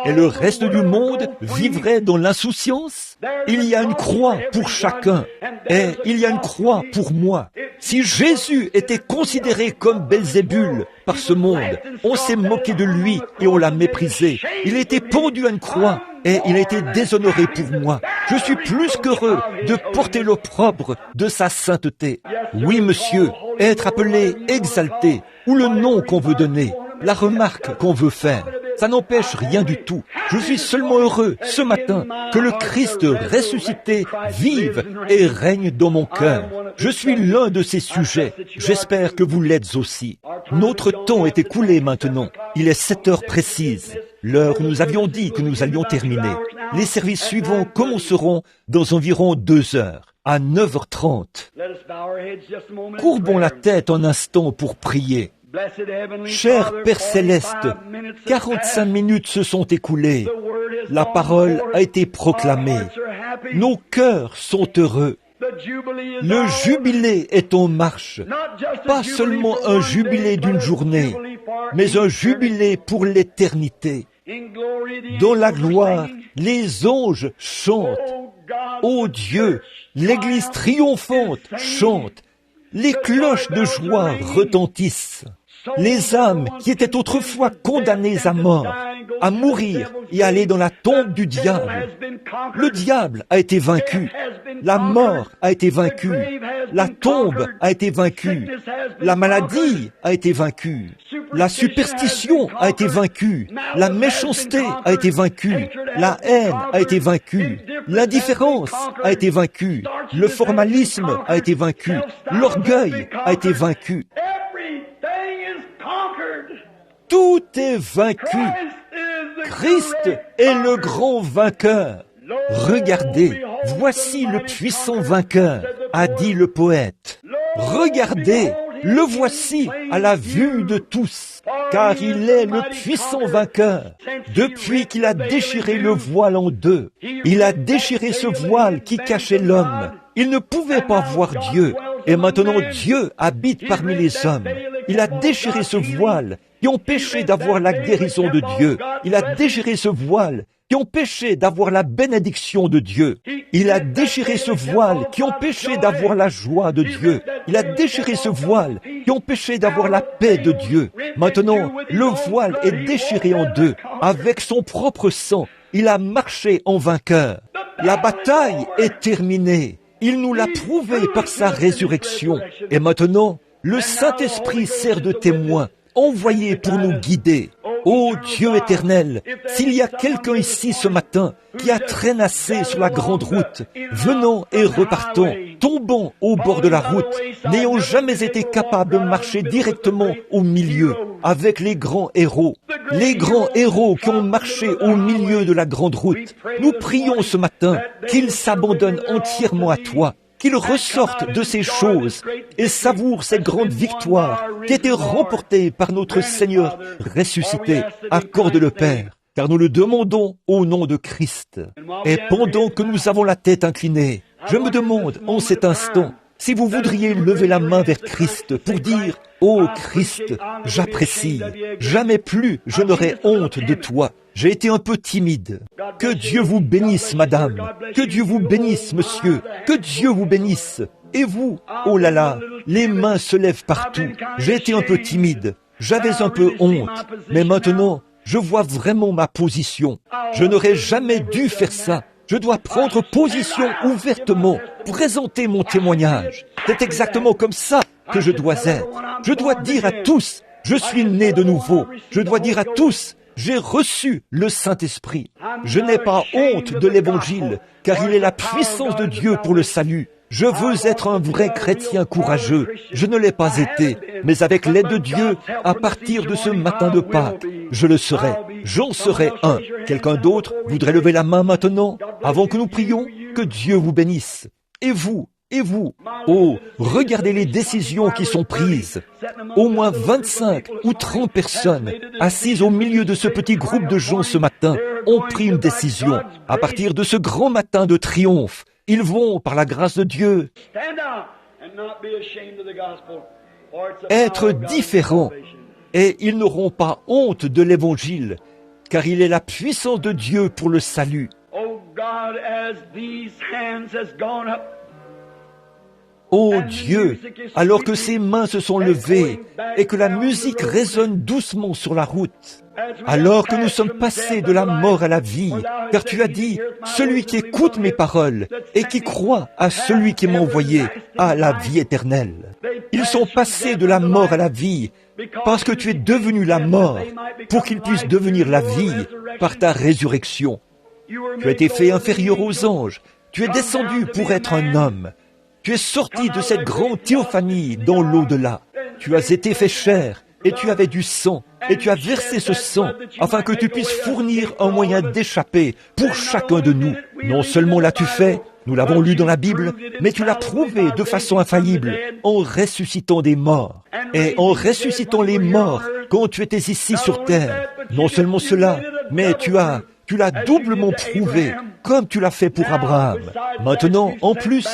et le reste du monde vivrait dans l'insouciance, il y a une croix pour chacun et il y a une croix pour moi. Si Jésus était considéré comme Belzébul par ce monde, on s'est moqué de lui et on l'a méprisé. Il a été pendu à une croix et il a été déshonoré pour moi. Je suis plus qu'heureux de porter l'opprobre de sa sainteté. Oui, monsieur, être appelé exalté, ou le nom qu'on veut donner, la remarque qu'on veut faire, ça n'empêche rien du tout. Je suis seulement heureux ce matin que le Christ ressuscité vive et règne dans mon cœur. Je suis l'un de ces sujets. J'espère que vous l'êtes aussi. Notre temps est écoulé maintenant. Il est 7 heures précises, l'heure où nous avions dit que nous allions terminer. Les services suivants commenceront dans environ 2 heures, à 9h30. Courbons la tête un instant pour prier. Cher Père Céleste, 45 minutes se sont écoulées. La parole a été proclamée. Nos cœurs sont heureux. Le jubilé est en marche. Pas seulement un jubilé d'une journée, mais un jubilé pour l'éternité. Dans la gloire, les anges chantent. Ô Dieu, l'Église triomphante chante. Les cloches de joie retentissent. Les âmes qui étaient autrefois condamnées à mort, à mourir et aller dans la tombe du diable. Le diable a été vaincu, la mort a été vaincue, la tombe a été vaincue, la maladie a été vaincue, la superstition a été vaincue, la méchanceté a été vaincue, la haine a été vaincue, l'indifférence a été vaincue, le formalisme a été vaincu, l'orgueil a été vaincu. Tout est vaincu. Christ est le grand vainqueur. Regardez, voici le puissant vainqueur, a dit le poète. Regardez, le voici à la vue de tous, car il est le puissant vainqueur. Depuis qu'il a déchiré le voile en deux, il a déchiré ce voile qui cachait l'homme. Il ne pouvait pas voir Dieu, et maintenant Dieu habite parmi les hommes. Il a déchiré ce voile qui empêchait d'avoir la guérison de Dieu. Il a déchiré ce voile qui empêchait d'avoir la bénédiction de Dieu. Il a déchiré ce voile qui empêchait d'avoir la joie de Dieu. Il a déchiré ce voile qui empêchait d'avoir la paix de Dieu. Maintenant, le voile est déchiré en deux. Avec son propre sang, il a marché en vainqueur. La bataille est terminée. Il nous l'a prouvé par sa résurrection. Et maintenant, le Saint-Esprit sert de témoin, envoyé pour nous guider. Ô Dieu éternel, s'il y a quelqu'un ici ce matin qui a traînassé sur la grande route, venant et repartant, tombant au bord de la route, n'ayant jamais été capable de marcher directement au milieu avec les grands héros qui ont marché au milieu de la grande route, nous prions ce matin qu'ils s'abandonnent entièrement à toi, qu'ils ressortent de ces choses et savourent ces grandes victoires qui étaient remportées par notre Seigneur ressuscité. Accorde le Père, car nous le demandons au nom de Christ. Et pendant que nous avons la tête inclinée, je me demande en cet instant si vous voudriez lever la main vers Christ pour dire « Ô Christ, j'apprécie, jamais plus je n'aurai honte de toi. J'ai été un peu timide. Que Dieu vous bénisse, madame. Que Dieu vous bénisse, monsieur. Que Dieu vous bénisse. Et vous, oh là là, les mains se lèvent partout. J'ai été un peu timide. J'avais un peu honte. Mais maintenant, je vois vraiment ma position. Je n'aurais jamais dû faire ça. Je dois prendre position ouvertement, présenter mon témoignage. C'est exactement comme ça que je dois être. Je dois dire à tous, je suis né de nouveau. Je dois dire à tous, j'ai reçu le Saint-Esprit. Je n'ai pas honte de l'Évangile, car il est la puissance de Dieu pour le salut. Je veux être un vrai chrétien courageux. Je ne l'ai pas été, mais avec l'aide de Dieu, à partir de ce matin de Pâques, je le serai. J'en serai un. Quelqu'un d'autre voudrait lever la main maintenant, avant que nous prions? Que Dieu vous bénisse. Et vous? Oh, regardez les décisions qui sont prises. Au moins 25 ou 30 personnes assises au milieu de ce petit groupe de gens ce matin ont pris une décision. À partir de ce grand matin de triomphe, ils vont, par la grâce de Dieu, être différents et ils n'auront pas honte de l'Évangile, car il est la puissance de Dieu pour le salut. Oh Dieu, alors que ces mains se sont levées et que la musique résonne doucement sur la route, alors que nous sommes passés de la mort à la vie, car tu as dit, celui qui écoute mes paroles et qui croit à celui qui m'a envoyé a la vie éternelle. Ils sont passés de la mort à la vie parce que tu es devenu la mort pour qu'ils puissent devenir la vie par ta résurrection. Tu as été fait inférieur aux anges, tu es descendu pour être un homme. Tu es sorti de cette grande théophanie dans l'au-delà. Tu as été fait chair et tu avais du sang et tu as versé ce sang afin que tu puisses fournir un moyen d'échapper pour chacun de nous. Non seulement l'as-tu fait, nous l'avons lu dans la Bible, mais tu l'as prouvé de façon infaillible en ressuscitant des morts. Et en ressuscitant les morts quand tu étais ici sur terre. Non seulement cela, mais tu as Tu l'as doublement prouvé, comme tu l'as fait pour Abraham. Maintenant, en plus,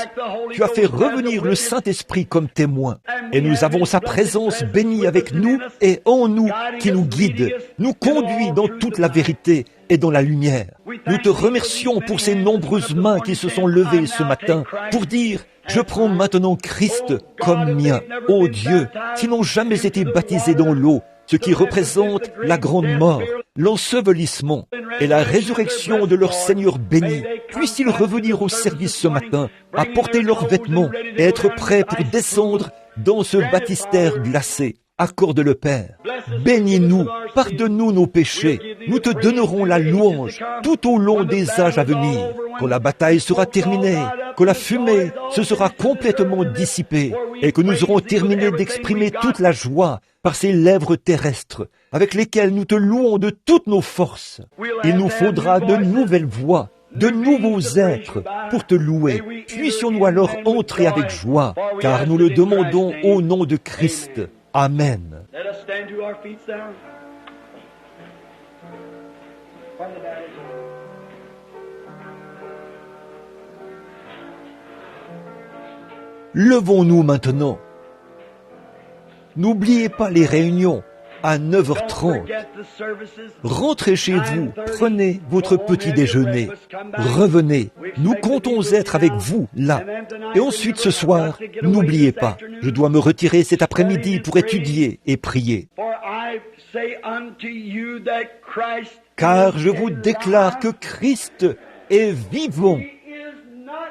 tu as fait revenir le Saint-Esprit comme témoin. Et nous avons sa présence bénie avec nous et en nous, qui nous guide, nous conduit dans toute la vérité et dans la lumière. Nous te remercions pour ces nombreuses mains qui se sont levées ce matin pour dire: je prends maintenant Christ comme mien. Ô Dieu, qui n'ont jamais été baptisés dans l'eau, ce qui représente la grande mort, l'ensevelissement et la résurrection de leur Seigneur béni, puissent-ils revenir au service ce matin, apporter leurs vêtements et être prêts pour descendre dans ce baptistère glacé. Accorde-le, Père. Bénis-nous, pardonne-nous nos péchés. Nous te donnerons la louange tout au long des âges à venir. Quand la bataille sera terminée, que la fumée se sera complètement dissipée et que nous aurons terminé d'exprimer toute la joie par ces lèvres terrestres avec lesquelles nous te louons de toutes nos forces. Il nous faudra de nouvelles voix, de nouveaux êtres pour te louer. Puissions-nous alors entrer avec joie, car nous le demandons au nom de Christ. Amen. Levons-nous maintenant. N'oubliez pas les réunions à 9h30. Rentrez chez vous, prenez votre petit déjeuner, revenez. Nous comptons être avec vous là. Et ensuite ce soir, n'oubliez pas, je dois me retirer cet après-midi pour étudier et prier. Car je vous déclare que Christ est vivant.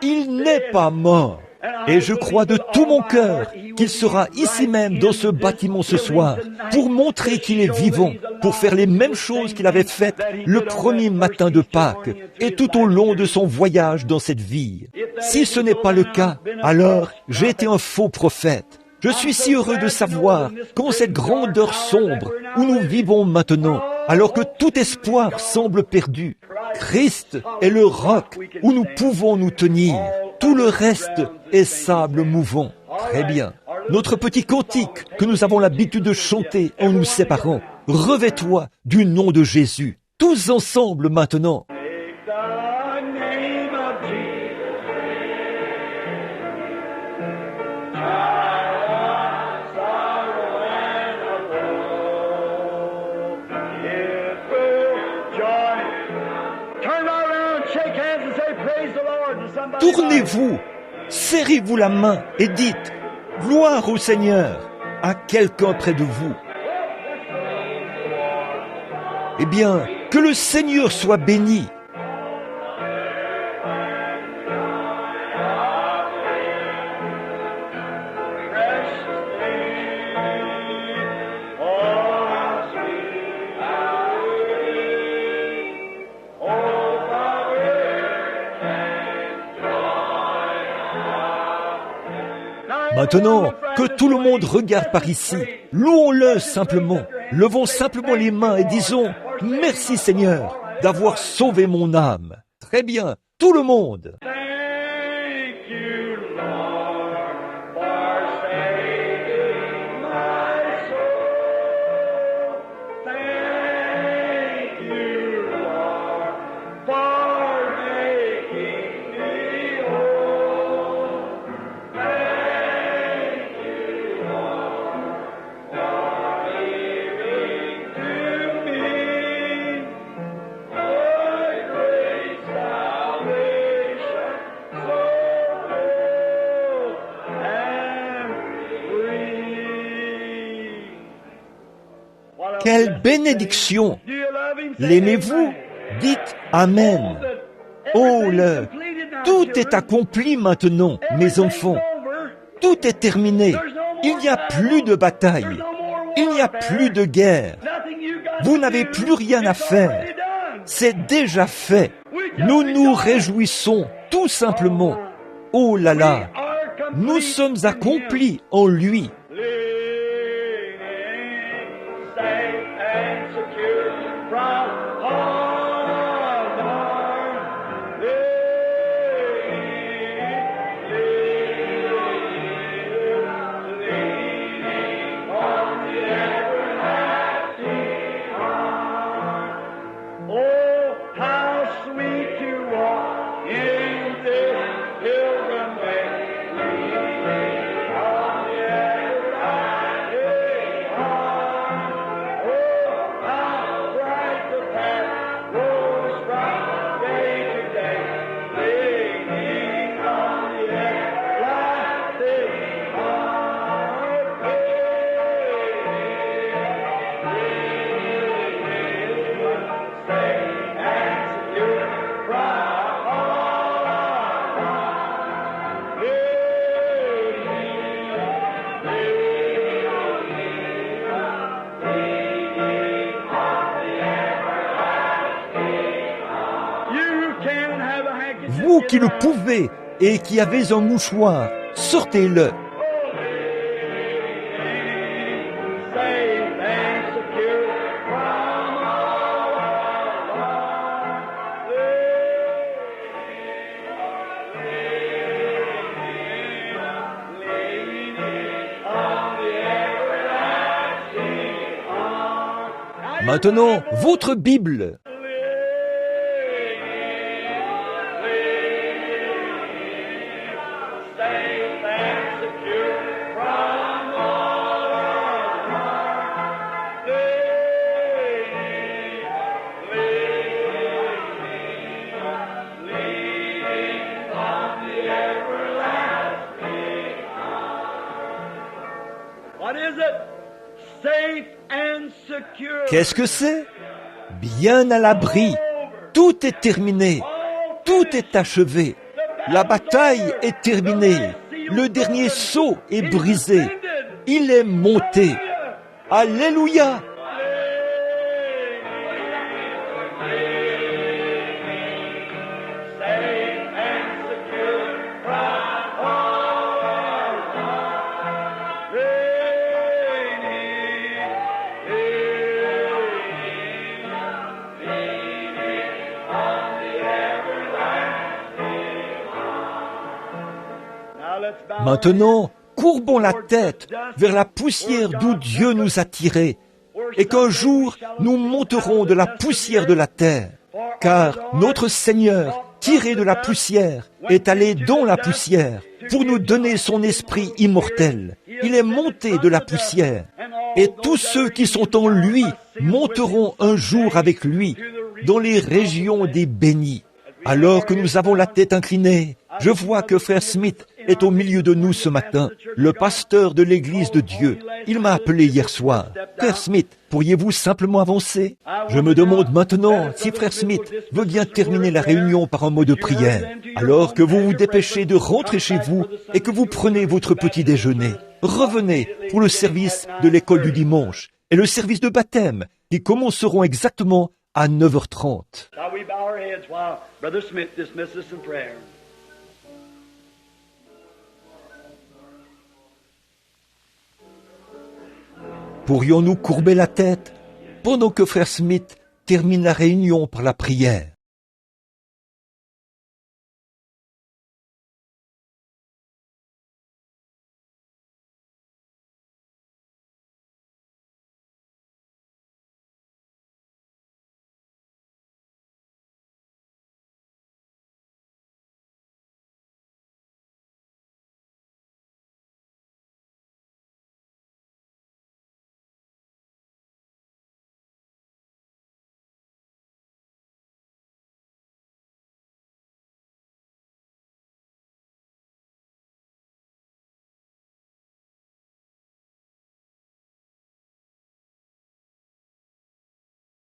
Il n'est pas mort. Et je crois de tout mon cœur qu'il sera ici même dans ce bâtiment ce soir pour montrer qu'il est vivant, pour faire les mêmes choses qu'il avait faites le premier matin de Pâques et tout au long de son voyage dans cette vie. Si ce n'est pas le cas, alors j'ai été un faux prophète. Je suis si heureux de savoir qu'en cette grande heure sombre où nous vivons maintenant, alors que tout espoir semble perdu, Christ est le roc où nous pouvons nous tenir. Tout le reste est sable mouvant. Très bien. Notre petit cantique que nous avons l'habitude de chanter en nous séparant. Revêt-toi du nom de Jésus. Tous ensemble maintenant. Tournez-vous, serrez-vous la main et dites « Gloire au Seigneur » à quelqu'un près de vous. Eh bien, que le Seigneur soit béni. Maintenant, que tout le monde regarde par ici, louons-le simplement, levons simplement les mains et disons « Merci Seigneur d'avoir sauvé mon âme ». Très bien, tout le monde. Quelle bénédiction! L'aimez-vous? Dites Amen. Oh, tout est accompli maintenant, mes enfants. Tout est terminé. Il n'y a plus de bataille. Il n'y a plus de guerre. Vous n'avez plus rien à faire. C'est déjà fait. Nous nous réjouissons tout simplement. Oh là là! Nous sommes accomplis en lui. Oh, Vous qui le pouvez et qui avez un mouchoir, sortez-le. Maintenant, votre Bible. Qu'est-ce que c'est? Bien à l'abri. Tout est terminé. Tout est achevé. La bataille est terminée. Le dernier sceau est brisé. Il est monté. Alléluia! Maintenant, courbons la tête vers la poussière d'où Dieu nous a tirés, et qu'un jour nous monterons de la poussière de la terre, car notre Seigneur, tiré de la poussière, est allé dans la poussière pour nous donner son esprit immortel. Il est monté de la poussière, et tous ceux qui sont en lui monteront un jour avec lui dans les régions des bénis. Alors que nous avons la tête inclinée, je vois que Frère Smith est au milieu de nous ce matin, le pasteur de l'Église de Dieu. Il m'a appelé hier soir. Frère Smith, pourriez-vous simplement avancer? Je me demande maintenant si Frère Smith veut bien terminer la réunion par un mot de prière, alors que vous vous dépêchez de rentrer chez vous et que vous prenez votre petit déjeuner. Revenez pour le service de l'école du dimanche et le service de baptême qui commenceront exactement à 9h30. Pourrions-nous courber la tête pendant que Frère Smith termine la réunion par la prière?